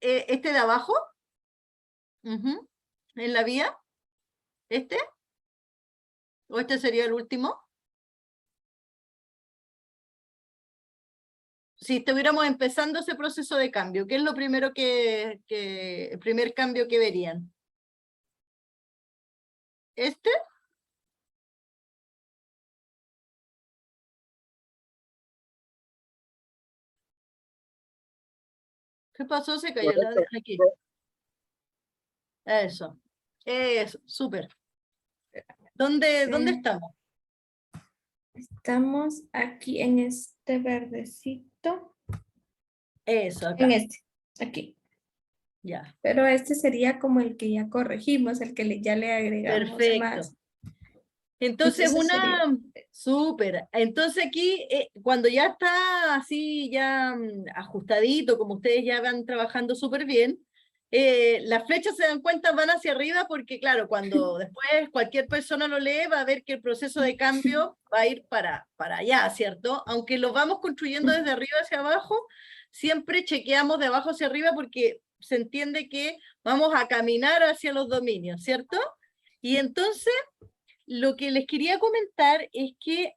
[SPEAKER 1] ¿Este de abajo? ¿En la vía? ¿Este? ¿O este sería el último? Si estuviéramos empezando ese proceso de cambio, ¿qué es lo primero el primer cambio que verían? ¿Este? ¿Qué pasó? Se cayó la de aquí. Eso. Eso, súper. ¿Dónde estamos?
[SPEAKER 7] Estamos aquí en este verdecito,
[SPEAKER 1] Eso, acá.
[SPEAKER 7] en este, aquí.
[SPEAKER 1] Ya.
[SPEAKER 7] Pero este sería como el que ya corregimos, el que ya le agregamos
[SPEAKER 1] Perfecto.
[SPEAKER 7] más.
[SPEAKER 1] Entonces,
[SPEAKER 7] Entonces sería
[SPEAKER 1] súper. Entonces aquí, cuando ya está así, ya ajustadito, como ustedes ya van trabajando súper bien, las flechas se dan cuenta, van hacia arriba, porque claro, cuando después cualquier persona lo lee, va a ver que el proceso de cambio va a ir para allá, ¿cierto? Aunque lo vamos construyendo desde arriba hacia abajo, siempre chequeamos de abajo hacia arriba porque se entiende que vamos a caminar hacia los dominios, ¿cierto? Y entonces lo que les quería comentar es que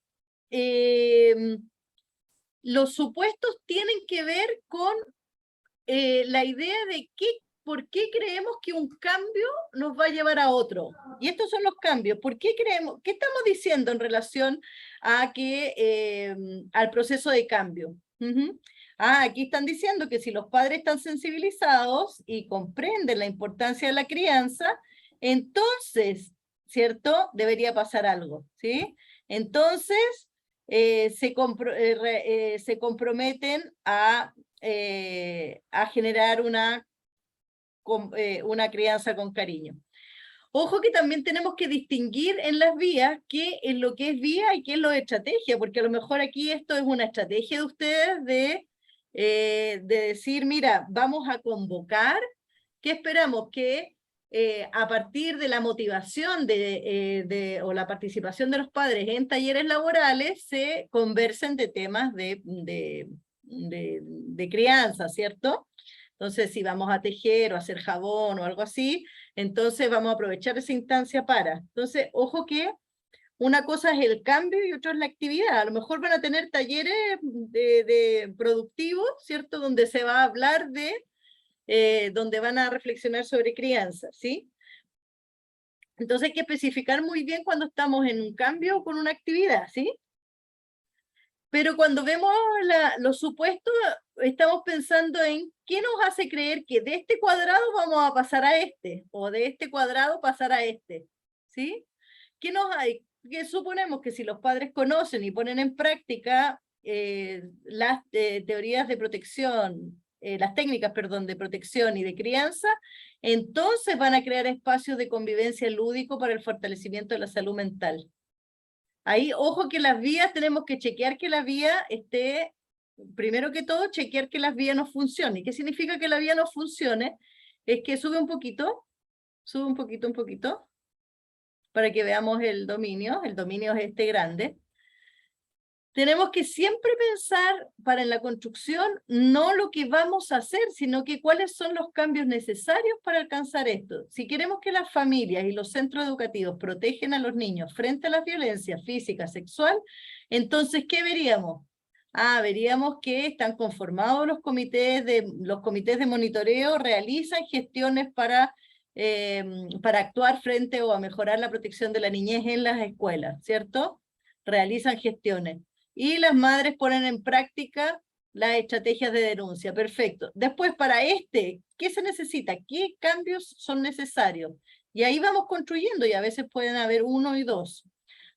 [SPEAKER 1] los supuestos tienen que ver con la idea de por qué creemos que un cambio nos va a llevar a otro. Y estos son los cambios. ¿Por qué creemos? ¿Qué estamos diciendo en relación al proceso de cambio? Aquí están diciendo que si los padres están sensibilizados y comprenden la importancia de la crianza, entonces, ¿cierto? Debería pasar algo, ¿sí? Entonces, se comprometen a generar una crianza con cariño. Ojo que también tenemos que distinguir en las vías qué es lo que es vía y qué es lo de estrategia, porque a lo mejor aquí esto es una estrategia de ustedes de decir, mira, vamos a convocar, ¿qué esperamos? Que a partir de la motivación o la participación de los padres en talleres laborales se conversen de temas de crianza, ¿cierto? Entonces, si vamos a tejer o a hacer jabón o algo así, entonces vamos a aprovechar esa instancia para. Entonces, ojo que una cosa es el cambio y otra es la actividad. A lo mejor van a tener talleres de productivos, ¿cierto? Donde se va a hablar de donde van a reflexionar sobre crianza, ¿sí? Entonces hay que especificar muy bien cuando estamos en un cambio o con una actividad, ¿sí? Pero cuando vemos los supuestos, estamos pensando en qué nos hace creer que de este cuadrado vamos a pasar a este, o de este cuadrado pasar a este, ¿sí? ¿Qué nos hay? Que suponemos que si los padres conocen y ponen en práctica las teorías de protección, las técnicas, perdón, de protección y de crianza, entonces van a crear espacios de convivencia lúdico para el fortalecimiento de la salud mental. Ahí, ojo que las vías, tenemos que chequear que la vía esté, primero que todo, chequear que las vías no funcionen. ¿Qué significa que la vía no funcione? Es que sube un poquito, para que veamos el dominio es este grande. Tenemos que siempre pensar para en la construcción no lo que vamos a hacer, sino que cuáles son los cambios necesarios para alcanzar esto. Si queremos que las familias y los centros educativos protegen a los niños frente a la violencia física, sexual, entonces, ¿qué veríamos? Veríamos que están conformados los comités de monitoreo, realizan gestiones para actuar frente o a mejorar la protección de la niñez en las escuelas, ¿cierto? Realizan gestiones. Y las madres ponen en práctica las estrategias de denuncia. Perfecto. Después, para ¿qué se necesita? ¿Qué cambios son necesarios? Y ahí vamos construyendo, y a veces pueden haber 1 y 2.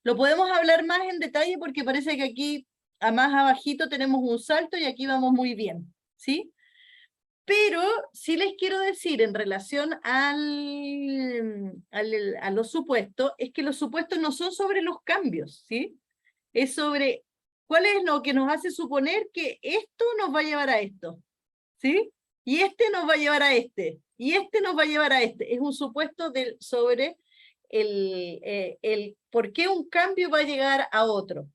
[SPEAKER 1] Lo podemos hablar más en detalle porque parece que aquí, más abajito, tenemos un salto y aquí vamos muy bien, ¿sí? Pero sí les quiero decir en relación a los supuestos, es que los supuestos no son sobre los cambios, ¿sí? Es sobre cuál es lo que nos hace suponer que esto nos va a llevar a esto, ¿sí? Y este nos va a llevar a este, y este nos va a llevar a este. Es un supuesto sobre el por qué un cambio va a llegar a otro.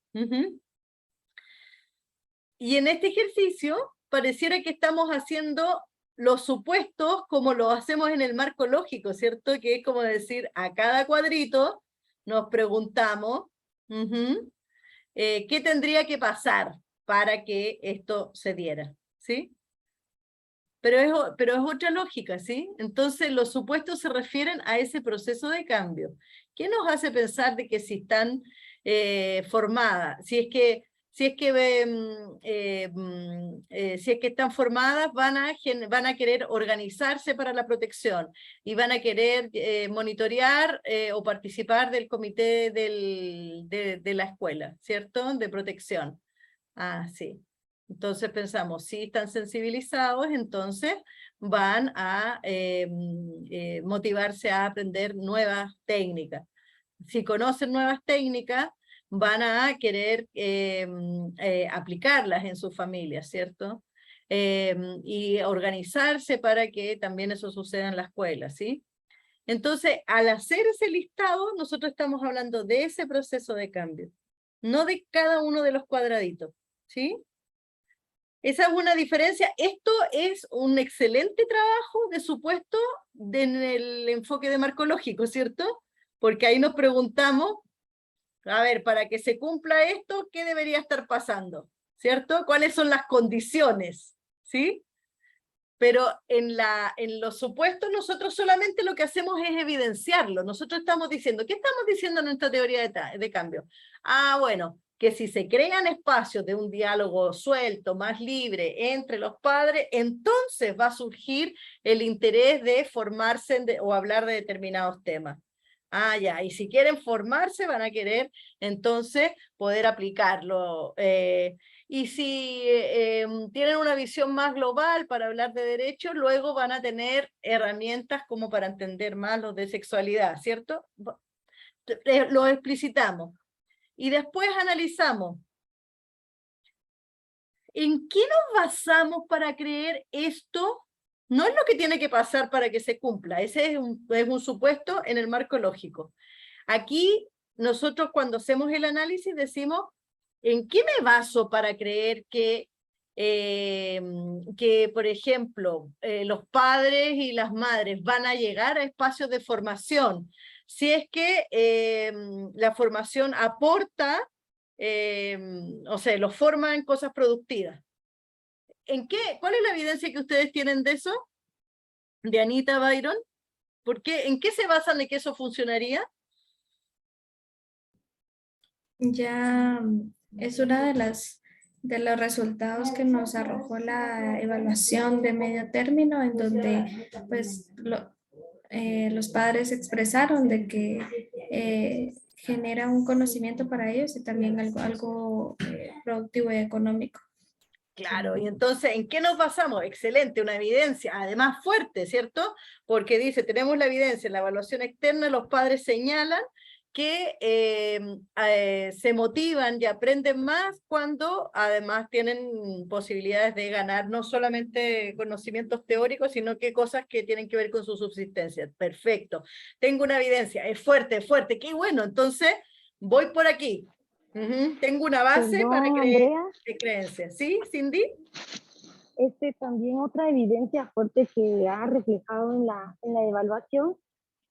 [SPEAKER 1] Y en este ejercicio pareciera que estamos haciendo los supuestos como lo hacemos en el marco lógico, ¿cierto? Que es como decir, a cada cuadrito nos preguntamos, ¿qué tendría que pasar para que esto se diera? ¿Sí? Pero es otra lógica, ¿sí? Entonces los supuestos se refieren a ese proceso de cambio. ¿Qué nos hace pensar de que si están formadas, si es que están formadas, van a querer organizarse para la protección y van a querer monitorear o participar del comité de la escuela, ¿cierto? De protección. Sí. Entonces pensamos, si están sensibilizados, entonces van a motivarse a aprender nuevas técnicas. Si conocen nuevas técnicas, van a querer aplicarlas en sus familias, ¿cierto? Y organizarse para que también eso suceda en la escuela, ¿sí? Entonces, al hacer ese listado, nosotros estamos hablando de ese proceso de cambio, no de cada uno de los cuadraditos, ¿sí? Esa es una diferencia. Esto es un excelente trabajo de supuesto en el enfoque de marco lógico, ¿cierto? Porque ahí nos preguntamos, a ver, para que se cumpla esto, ¿qué debería estar pasando? ¿Cierto? ¿Cuáles son las condiciones? ¿Sí? Pero en los supuestos nosotros solamente lo que hacemos es evidenciarlo. Nosotros estamos diciendo, ¿qué estamos diciendo en nuestra teoría de cambio? Bueno, que si se crean espacios de un diálogo suelto, más libre entre los padres, entonces va a surgir el interés de formarse o hablar de determinados temas. Ya, y si quieren formarse van a querer entonces poder aplicarlo. Y si tienen una visión más global para hablar de derechos, luego van a tener herramientas como para entender más los de sexualidad, ¿cierto? Lo explicitamos. Y después analizamos. ¿En qué nos basamos para creer esto? No es lo que tiene que pasar para que se cumpla. Ese es un supuesto en el marco lógico. Aquí, nosotros cuando hacemos el análisis decimos, ¿en qué me baso para creer que por ejemplo, los padres y las madres van a llegar a espacios de formación? Si es que la formación aporta, o sea, los forma en cosas productivas. ¿Cuál es la evidencia que ustedes tienen de eso? Dianita, Byron? ¿Por qué? ¿En qué se basan de que eso funcionaría?
[SPEAKER 7] Ya es una de los resultados que nos arrojó la evaluación de medio término, en donde pues los padres expresaron de que genera un conocimiento para ellos y también algo productivo y económico.
[SPEAKER 1] Claro, y entonces, ¿en qué nos basamos? Excelente, una evidencia, además fuerte, ¿cierto? Porque dice, tenemos la evidencia en la evaluación externa, los padres señalan que se motivan y aprenden más cuando además tienen posibilidades de ganar no solamente conocimientos teóricos, sino que cosas que tienen que ver con su subsistencia. Perfecto, tengo una evidencia, es fuerte, qué bueno, entonces voy por aquí. Tengo una base
[SPEAKER 9] Perdón,
[SPEAKER 1] para
[SPEAKER 9] Andrea,
[SPEAKER 1] creencias. ¿Sí, Cindy?
[SPEAKER 9] también otra evidencia fuerte que ha reflejado en la evaluación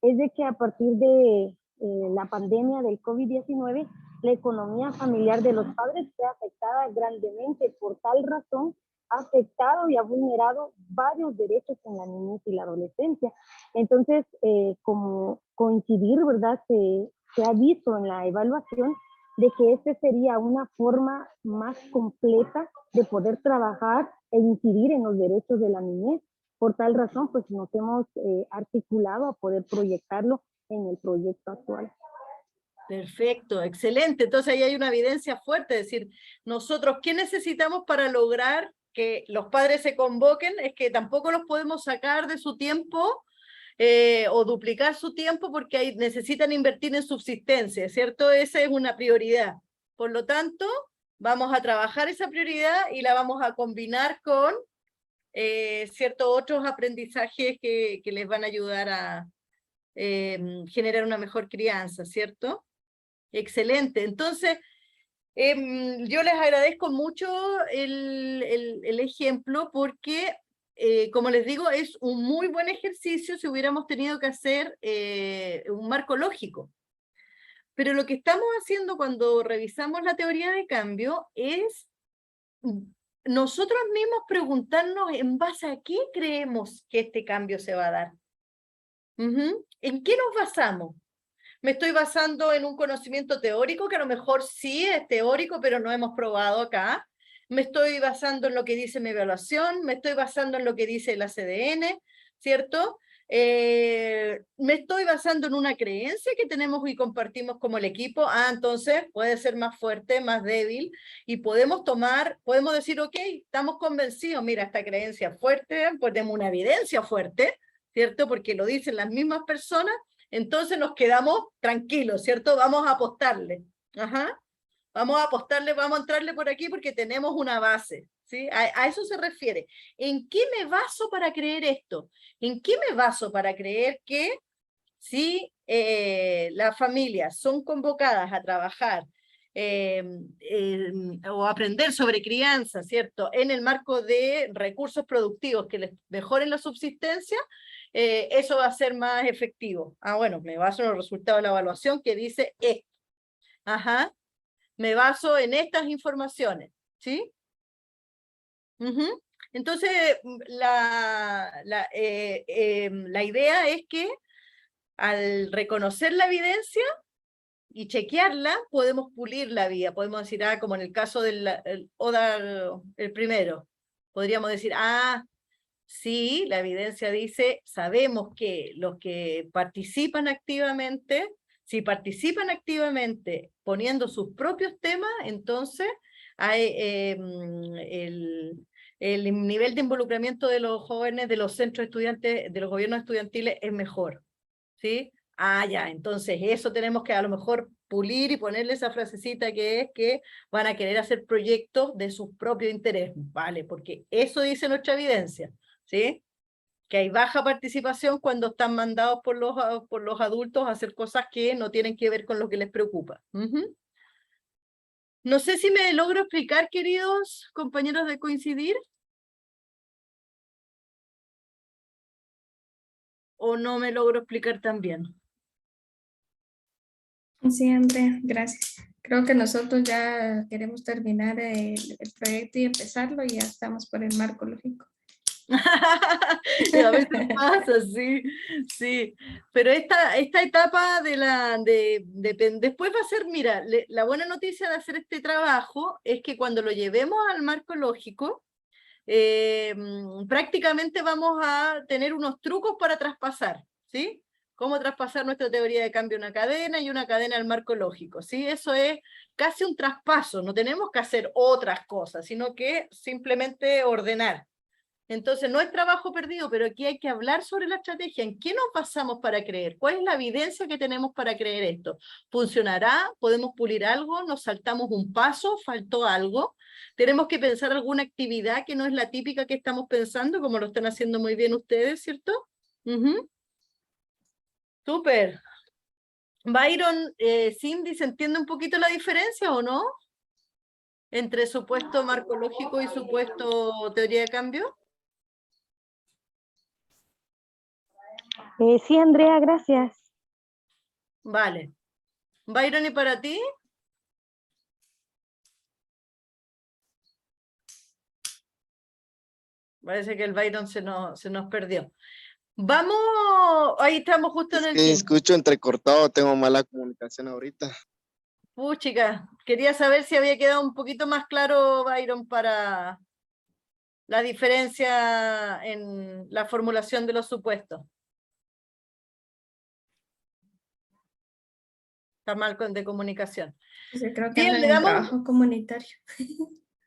[SPEAKER 9] es de que a partir de la pandemia del COVID-19, la economía familiar de los padres fue afectada grandemente. Por tal razón, ha afectado y ha vulnerado varios derechos en la niñez y la adolescencia. Entonces, como coincidir, ¿verdad? Se ha visto en la evaluación de que sería una forma más completa de poder trabajar e incidir en los derechos de la niñez. Por tal razón, pues nos hemos articulado a poder proyectarlo en el proyecto actual.
[SPEAKER 1] Perfecto, excelente. Entonces ahí hay una evidencia fuerte, es decir, nosotros, ¿qué necesitamos para lograr que los padres se convoquen? Es que tampoco los podemos sacar de su tiempo o duplicar su tiempo porque ahí necesitan invertir en subsistencia, ¿cierto? Esa es una prioridad. Por lo tanto, vamos a trabajar esa prioridad y la vamos a combinar con ciertos otros aprendizajes que les van a ayudar a generar una mejor crianza, ¿cierto? Excelente. Entonces, yo les agradezco mucho el ejemplo porque, como les digo, es un muy buen ejercicio si hubiéramos tenido que hacer un marco lógico. Pero lo que estamos haciendo cuando revisamos la teoría de cambio es nosotros mismos preguntarnos en base a qué creemos que este cambio se va a dar. ¿En qué nos basamos? ¿Me estoy basando en un conocimiento teórico, que a lo mejor sí es teórico, pero no hemos probado acá? ¿Me estoy basando en lo que dice mi evaluación? ¿Me estoy basando en lo que dice la CDN? ¿Cierto? ¿Me estoy basando en una creencia que tenemos y compartimos como el equipo? Entonces puede ser más fuerte, más débil, y podemos decir, ok, estamos convencidos, mira, esta creencia es fuerte, pues tenemos una evidencia fuerte, ¿cierto? Porque lo dicen las mismas personas, entonces nos quedamos tranquilos, ¿cierto? Vamos a apostarle. Vamos a apostarle, vamos a entrarle por aquí porque tenemos una base, ¿sí? A eso se refiere. ¿En qué me baso para creer esto? ¿En qué me baso para creer que si las familias son convocadas a trabajar o aprender sobre crianza, ¿cierto? En el marco de recursos productivos que les mejoren la subsistencia, eso va a ser más efectivo? Bueno, me baso en los resultados de la evaluación que dice esto. Me baso en estas informaciones, ¿sí? Entonces, la idea es que al reconocer la evidencia y chequearla, podemos pulir la vía. Podemos decir, como en el caso del ODA, el primero, podríamos decir, sí, la evidencia dice, sabemos que los que participan activamente, si participan activamente poniendo sus propios temas, entonces hay, el nivel de involucramiento de los jóvenes, de los centros estudiantes, de los gobiernos estudiantiles es mejor, ¿sí? Ya, entonces eso tenemos que a lo mejor pulir y ponerle esa frasecita que es que van a querer hacer proyectos de su propio interés, ¿vale? Porque eso dice nuestra evidencia, ¿sí? Que hay baja participación cuando están mandados por los adultos a hacer cosas que no tienen que ver con lo que les preocupa. No sé si me logro explicar, queridos compañeros de Coincidir. ¿O no me logro explicar tan bien?
[SPEAKER 7] Sí, Andrea, gracias. Creo que nosotros ya queremos terminar el proyecto y empezarlo y ya estamos por el marco lógico.
[SPEAKER 1] Y a veces pasa, sí, sí. Pero esta etapa después va a ser, mira, la buena noticia de hacer este trabajo es que cuando lo llevemos al marco lógico, prácticamente vamos a tener unos trucos para traspasar, ¿sí? Cómo traspasar nuestra teoría de cambio a una cadena y una cadena al marco lógico, ¿sí? Eso es casi un traspaso, no tenemos que hacer otras cosas, sino que simplemente ordenar. Entonces, no es trabajo perdido, pero aquí hay que hablar sobre la estrategia. ¿En qué nos basamos para creer? ¿Cuál es la evidencia que tenemos para creer esto? ¿Funcionará? ¿Podemos pulir algo? ¿Nos saltamos un paso? ¿Faltó algo? Tenemos que pensar alguna actividad que no es la típica que estamos pensando, como lo están haciendo muy bien ustedes, ¿cierto? Súper. Byron, Cindy, ¿se entiende un poquito la diferencia o no? Entre supuesto marcológico y supuesto teoría de cambio.
[SPEAKER 9] Sí, Andrea, gracias.
[SPEAKER 1] Vale. Byron, ¿y para ti? Parece que el Byron se nos perdió. Vamos, ahí estamos justo en el
[SPEAKER 8] Sí,
[SPEAKER 1] tiempo.
[SPEAKER 8] escucho entrecortado, tengo mala comunicación ahorita.
[SPEAKER 1] Chica, quería saber si había quedado un poquito más claro, Byron, para la diferencia en la formulación de los supuestos. Está mal de comunicación.
[SPEAKER 7] Yo creo que
[SPEAKER 1] Bien,
[SPEAKER 7] andan
[SPEAKER 1] le
[SPEAKER 7] en
[SPEAKER 1] damos...
[SPEAKER 7] trabajo comunitario.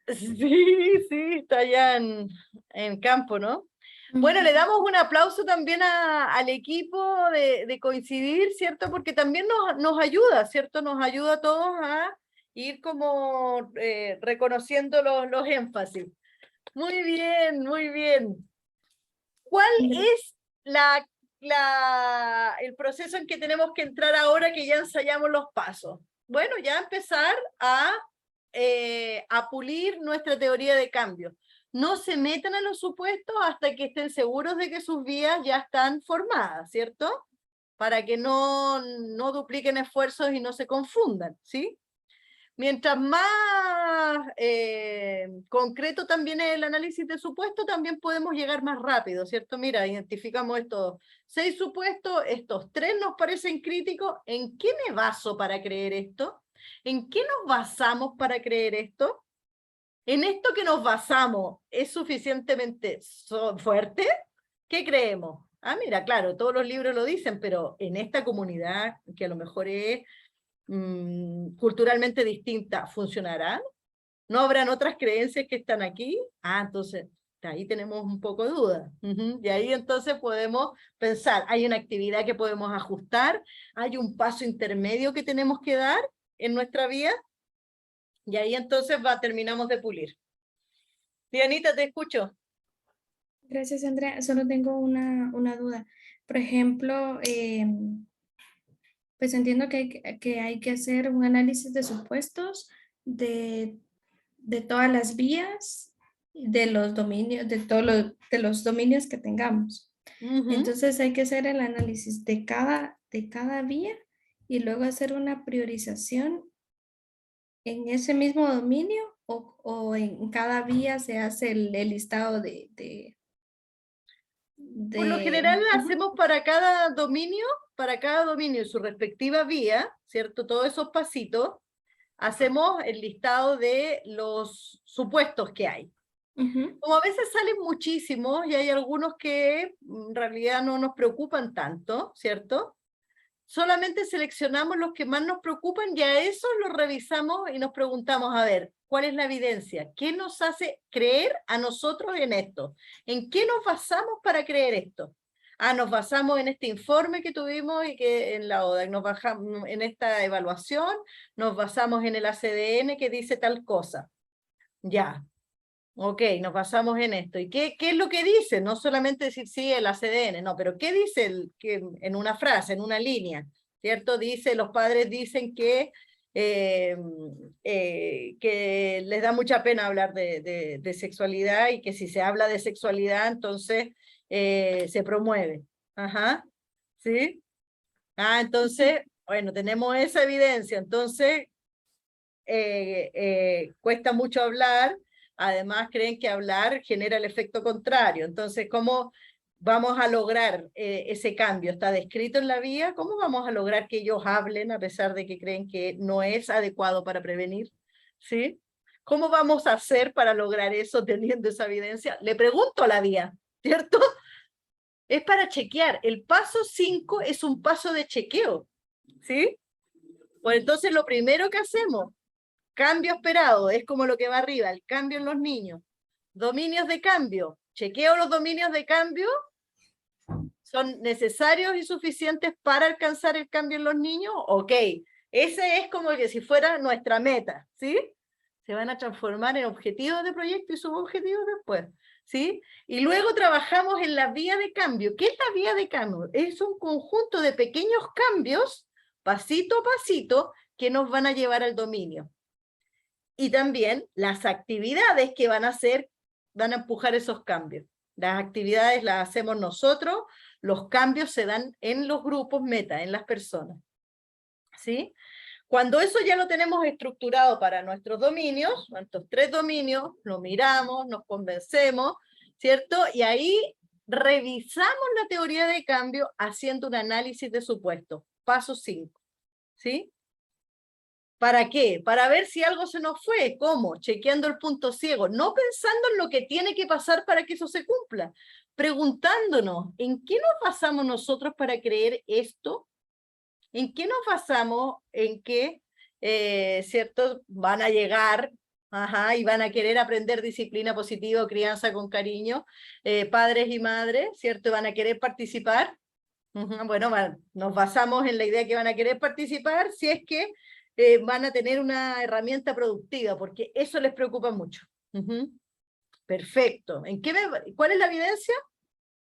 [SPEAKER 1] Sí, está allá en campo, ¿no? Bueno, le damos un aplauso también al equipo de coincidir, ¿cierto? Porque también nos ayuda, ¿cierto? Nos ayuda a todos a ir como reconociendo los énfasis. Muy bien, muy bien. ¿Cuál es el proceso en que tenemos que entrar ahora que ya ensayamos los pasos? Bueno, ya empezar a pulir nuestra teoría de cambio. No se metan a los supuestos hasta que estén seguros de que sus vías ya están formadas, ¿cierto? Para que no dupliquen esfuerzos y no se confundan, ¿sí? Mientras más concreto también es el análisis de supuestos, también podemos llegar más rápido, ¿cierto? Mira, identificamos estos 6 supuestos, estos 3 nos parecen críticos. ¿En qué me baso para creer esto? ¿En qué nos basamos para creer esto? ¿En esto que nos basamos es suficientemente fuerte? ¿Qué creemos? Ah, mira, claro, todos los libros lo dicen, pero en esta comunidad, que a lo mejor es culturalmente distinta, ¿funcionarán? ¿No habrán otras creencias que están aquí? Ah, entonces, ahí tenemos un poco de duda. Y ahí entonces podemos pensar, hay una actividad que podemos ajustar, hay un paso intermedio que tenemos que dar en nuestra vida, y ahí entonces terminamos de pulir. Dianita, te escucho.
[SPEAKER 7] Gracias, Andrea. Solo tengo una duda. Por ejemplo, pues entiendo que hay que hacer un análisis de supuestos de todas las vías, de los dominios, de los dominios que tengamos. Entonces hay que hacer el análisis de cada vía y luego hacer una priorización en ese mismo dominio o en cada vía se hace el listado
[SPEAKER 1] Por lo general hacemos para cada dominio y su respectiva vía, ¿cierto? Todos esos pasitos, hacemos el listado de los supuestos que hay. Como a veces salen muchísimos y hay algunos que en realidad no nos preocupan tanto, ¿cierto? Solamente seleccionamos los que más nos preocupan y a esos los revisamos y nos preguntamos, a ver, ¿cuál es la evidencia? ¿Qué nos hace creer a nosotros en esto? ¿En qué nos basamos para creer esto? Ah, nos basamos en este informe que tuvimos y que en la ODA, nos basamos en esta evaluación, nos basamos en el ACDN que dice tal cosa. Ya, ok, nos basamos en esto. ¿Y qué es lo que dice? No solamente decir sí, el ACDN, no, pero ¿qué dice en una frase, en una línea? ¿Cierto? Los padres dicen que les da mucha pena hablar de sexualidad y que si se habla de sexualidad, entonces se promueve. Ajá, ¿sí? Ah, entonces, bueno, tenemos esa evidencia, entonces cuesta mucho hablar. además creen que hablar genera el efecto contrario. Entonces, ¿cómo vamos a lograr ese cambio? ¿Está descrito en la vía? ¿Cómo vamos a lograr que ellos hablen a pesar de que creen que no es adecuado para prevenir? ¿Sí? ¿Cómo vamos a hacer para lograr eso teniendo esa evidencia? Le pregunto a la vía, ¿cierto? Es para chequear. El paso 5 es un paso de chequeo, ¿sí? Pues entonces lo primero que hacemos, cambio esperado, es como lo que va arriba, el cambio en los niños. Dominios de cambio. Chequeo los dominios de cambio. ¿Son necesarios y suficientes para alcanzar el cambio en los niños? Ok. Ese es como que si fuera nuestra meta, ¿sí? Se van a transformar en objetivos de proyecto y subobjetivos después, ¿sí? Y luego trabajamos en la vía de cambio. ¿Qué es la vía de cambio? Es un conjunto de pequeños cambios, pasito a pasito, que nos van a llevar al dominio. Y también las actividades que van a hacer, van a empujar esos cambios. Las actividades las hacemos nosotros, los cambios se dan en los grupos meta, en las personas, ¿sí? Cuando eso ya lo tenemos estructurado para nuestros dominios, nuestros 3 dominios, lo miramos, nos convencemos, ¿cierto? Y ahí revisamos la teoría de cambio haciendo un análisis de supuestos. Paso 5, ¿sí? ¿Para qué? Para ver si algo se nos fue. ¿Cómo? Chequeando el punto ciego, no pensando en lo que tiene que pasar para que eso se cumpla, preguntándonos, ¿en qué nos basamos nosotros para creer esto? ¿En qué nos basamos? ¿En qué, cierto, van a llegar y van a querer aprender disciplina positiva o crianza con cariño, padres y madres, ¿cierto? ¿Van a querer participar? Bueno, nos basamos en la idea que van a querer participar si es que van a tener una herramienta productiva, porque eso les preocupa mucho. Perfecto. ¿Cuál es la evidencia?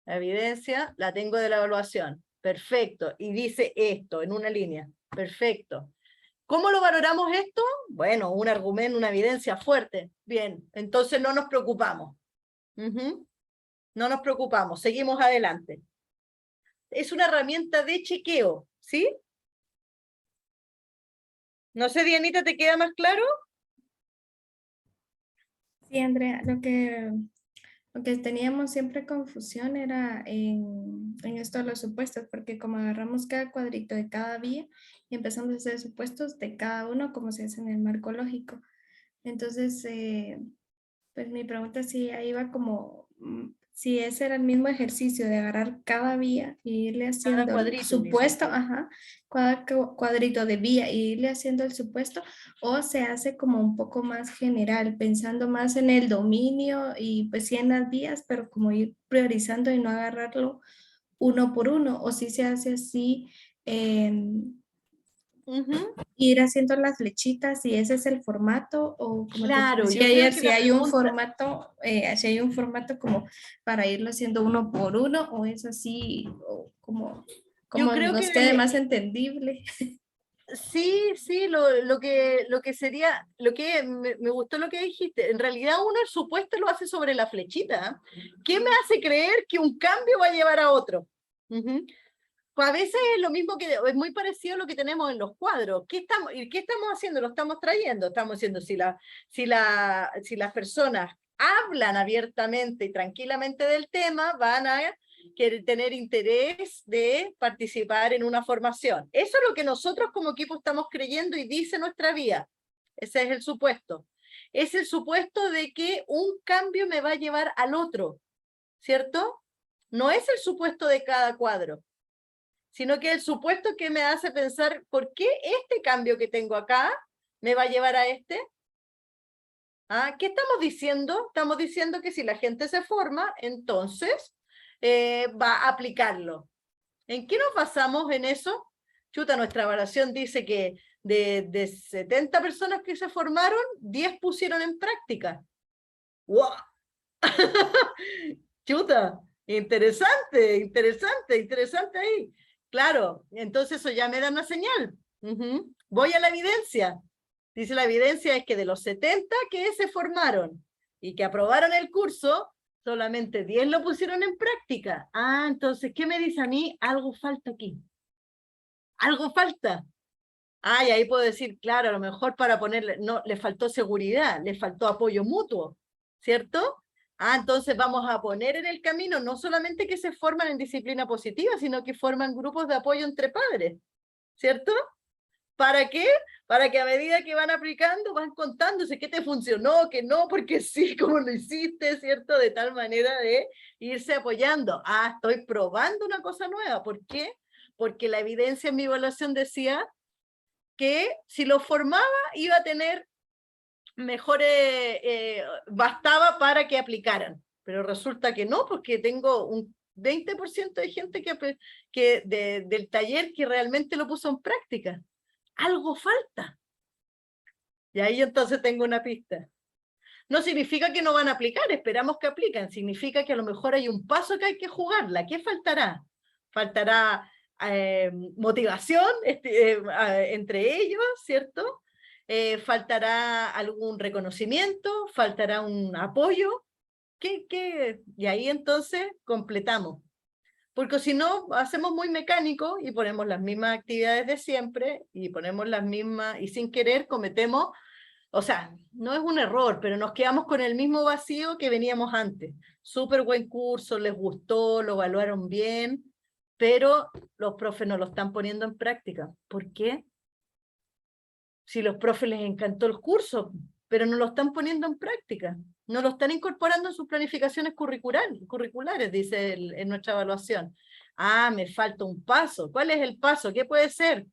[SPEAKER 1] La evidencia la tengo de la evaluación. Perfecto. Y dice esto en una línea. Perfecto. ¿Cómo lo valoramos esto? Bueno, un argumento, una evidencia fuerte. Bien, entonces no nos preocupamos. No nos preocupamos, seguimos adelante. Es una herramienta de chequeo, ¿sí? No sé, Dianita, ¿te queda más claro?
[SPEAKER 7] Sí, Andrea, lo que teníamos siempre confusión era en esto de los supuestos, porque como agarramos cada cuadrito de cada vía y empezamos a hacer supuestos de cada uno como se hace en el marco lógico. Entonces, pues mi pregunta es si ahí va como, si ese era el mismo ejercicio de agarrar cada vía y irle haciendo el
[SPEAKER 1] cuadrito,
[SPEAKER 7] supuesto, cada cuadrito de vía y irle haciendo el supuesto, o se hace como un poco más general, pensando más en el dominio y pues sí en las vías, pero como ir priorizando y no agarrarlo uno por uno, o si se hace así, ir haciendo las flechitas y ese es el formato, o como
[SPEAKER 1] Claro,
[SPEAKER 7] te
[SPEAKER 1] yo
[SPEAKER 7] decía
[SPEAKER 1] creo
[SPEAKER 7] ayer,
[SPEAKER 1] que
[SPEAKER 7] si
[SPEAKER 1] la
[SPEAKER 7] hay un
[SPEAKER 1] pregunta-
[SPEAKER 7] formato, si hay un formato como para irlo haciendo uno por uno, o es así, o como
[SPEAKER 1] Yo creo
[SPEAKER 7] nos
[SPEAKER 1] que
[SPEAKER 7] quede más entendible.
[SPEAKER 1] sí, sí, lo que sería, me gustó lo que dijiste. En realidad uno el supuesto lo hace sobre la flechita. ¿Qué me hace creer que un cambio va a llevar a otro? Pues a veces es lo mismo que, es muy parecido a lo que tenemos en los cuadros. ¿Qué estamos haciendo? Lo estamos trayendo. Estamos diciendo, si las personas hablan abiertamente y tranquilamente del tema, van a tener interés de participar en una formación. Eso es lo que nosotros como equipo estamos creyendo y dice nuestra vía. Ese es el supuesto. Es el supuesto de que un cambio me va a llevar al otro, ¿cierto? No es el supuesto de cada cuadro, sino que el supuesto que me hace pensar, ¿por qué este cambio que tengo acá me va a llevar a este? ¿Qué estamos diciendo? Estamos diciendo que si la gente se forma, entonces va a aplicarlo. ¿En qué nos basamos en eso? Chuta, nuestra evaluación dice que de 70 personas que se formaron, 10 pusieron en práctica. ¡Wow! Chuta, interesante ahí. Claro, entonces eso ya me da una señal. Voy a la evidencia. Dice la evidencia es que de los 70 que se formaron y que aprobaron el curso, solamente 10 lo pusieron en práctica. Entonces, ¿qué me dice a mí? Algo falta aquí. Algo falta. Y ahí puedo decir, claro, a lo mejor para ponerle, no, le faltó seguridad, le faltó apoyo mutuo. ¿cierto? Ah, entonces vamos a poner en el camino no solamente que se forman en disciplina positiva, sino que forman grupos de apoyo entre padres, ¿cierto? ¿Para qué? Para que a medida que van aplicando, van contándose qué te funcionó, qué no, porque sí, cómo lo hiciste, ¿cierto? De tal manera de irse apoyando. Ah, estoy probando una cosa nueva. ¿Por qué? Porque la evidencia en mi evaluación decía que si lo formaba iba a tener mejores, bastaba para que aplicaran. Pero resulta que no, porque tengo un 20% de gente del taller que realmente lo puso en práctica. Algo falta. Y ahí entonces tengo una pista. No significa que no van a aplicar, esperamos que apliquen, significa que a lo mejor hay un paso que hay que jugarla. ¿Qué faltará? Faltará motivación entre ellos, ¿cierto? Faltará algún reconocimiento, faltará un apoyo. Y ahí entonces completamos. Porque si no, hacemos muy mecánico y ponemos las mismas actividades de siempre y ponemos las mismas, y sin querer cometemos, o sea, no es un error, pero nos quedamos con el mismo vacío que veníamos antes. Súper buen curso, les gustó, lo evaluaron bien, pero los profes no lo están poniendo en práctica. ¿Por qué? Si los profes les encantó el curso, pero no lo están poniendo en práctica. No lo están incorporando en sus planificaciones curriculares, dice en nuestra evaluación. Ah, me falta un paso. ¿Cuál es el paso? ¿Qué puede ser?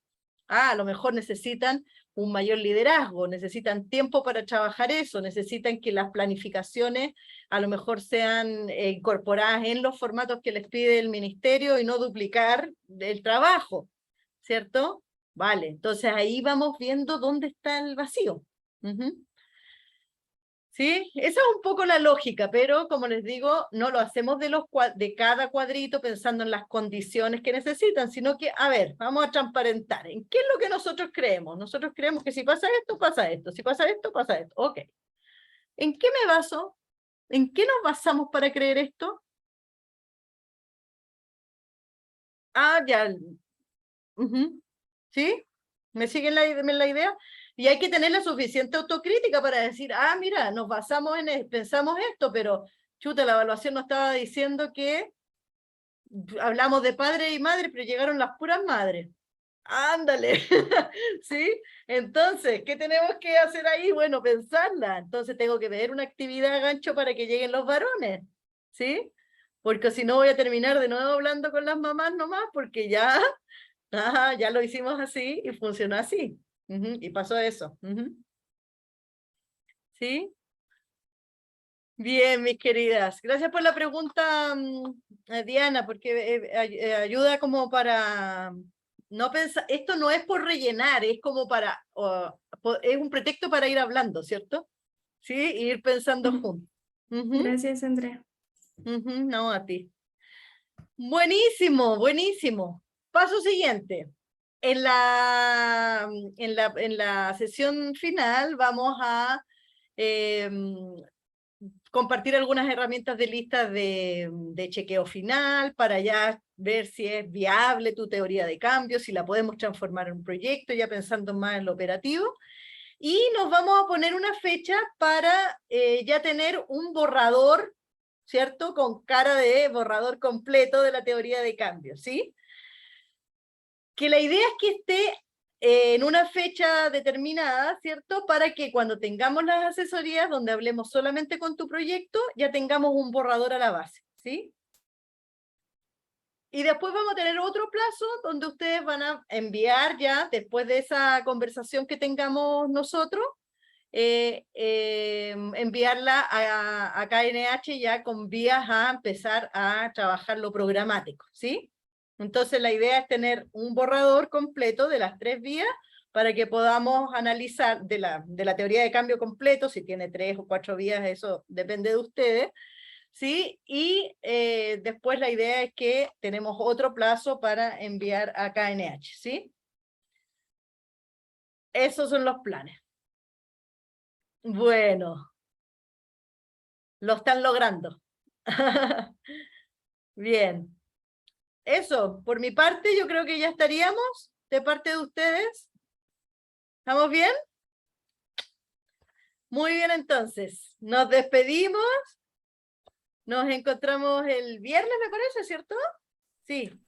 [SPEAKER 1] Ah, a lo mejor necesitan un mayor liderazgo, necesitan tiempo para trabajar eso, necesitan que las planificaciones a lo mejor sean incorporadas en los formatos que les pide el ministerio y no duplicar el trabajo, ¿cierto? Vale, entonces ahí vamos viendo dónde está el vacío. ¿Sí? Esa es un poco la lógica, pero como les digo, no lo hacemos de cada cuadrito pensando en las condiciones que necesitan, sino que, a ver, vamos a transparentar. ¿En qué es lo que nosotros creemos? Nosotros creemos que si pasa esto, pasa esto. Si pasa esto, pasa esto. Ok. ¿En qué me baso? ¿En qué nos basamos para creer esto? Ah, ya. ¿Sí? ¿Me siguen la idea? Y hay que tener la suficiente autocrítica para decir, ah, mira, nos basamos pensamos esto, pero chuta, la evaluación nos estaba diciendo que hablamos de padre y madre, pero llegaron las puras madres. Ándale, ¿sí? Entonces, ¿qué tenemos que hacer ahí? Bueno, pensarla. Entonces tengo que ver una actividad a gancho para que lleguen los varones, ¿sí? Porque si no voy a terminar de nuevo hablando con las mamás nomás, porque ya ya lo hicimos así y funcionó así. Y pasó eso. ¿Sí? Bien, mis queridas. Gracias por la pregunta, Diana, porque ayuda como para no pensar, esto no es por rellenar, es como para, es un pretexto para ir hablando, ¿cierto? Sí, y ir pensando juntos.
[SPEAKER 7] Gracias, Andrea.
[SPEAKER 1] No, a ti. Buenísimo, buenísimo. Paso siguiente. En la sesión final vamos a compartir algunas herramientas de lista de chequeo final para ya ver si es viable tu teoría de cambio, si la podemos transformar en un proyecto, ya pensando más en lo operativo. Y nos vamos a poner una fecha para ya tener un borrador, ¿cierto? Con cara de borrador completo de la teoría de cambio, ¿sí? Que la idea es que esté en una fecha determinada, ¿cierto? Para que cuando tengamos las asesorías donde hablemos solamente con tu proyecto, ya tengamos un borrador a la base, ¿sí? Y después vamos a tener otro plazo donde ustedes van a enviar ya, después de esa conversación que tengamos nosotros, enviarla a KNH ya con vías a empezar a trabajar lo programático, ¿sí? Entonces la idea es tener un borrador completo de las 3 vías para que podamos analizar de la teoría de cambio completo, si tiene 3 o 4 vías, eso depende de ustedes, ¿sí? Y después la idea es que tenemos otro plazo para enviar a KNH, ¿sí? Esos son los planes. Bueno, lo están logrando. Bien. Eso, por mi parte, yo creo que ya estaríamos. De parte de ustedes, ¿estamos bien? Muy bien, entonces. Nos despedimos. Nos encontramos el viernes, me parece, ¿cierto? Sí.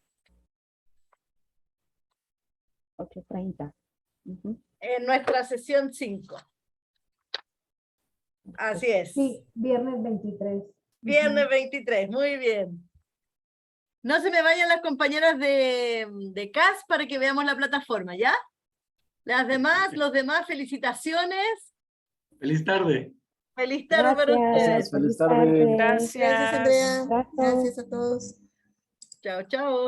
[SPEAKER 2] 8:30. Ujú.
[SPEAKER 1] En nuestra sesión 5. Así es.
[SPEAKER 3] Sí, viernes 23.
[SPEAKER 1] Viernes 23, muy bien. No se me vayan las compañeras de CAS para que veamos la plataforma, ¿ya? Los demás, felicitaciones.
[SPEAKER 4] Feliz tarde.
[SPEAKER 1] Feliz tarde para
[SPEAKER 2] Gracias.
[SPEAKER 1] ustedes.
[SPEAKER 8] Feliz tarde.
[SPEAKER 10] Gracias, Andrea.
[SPEAKER 2] Gracias.
[SPEAKER 10] Gracias a todos.
[SPEAKER 1] Chao, chao.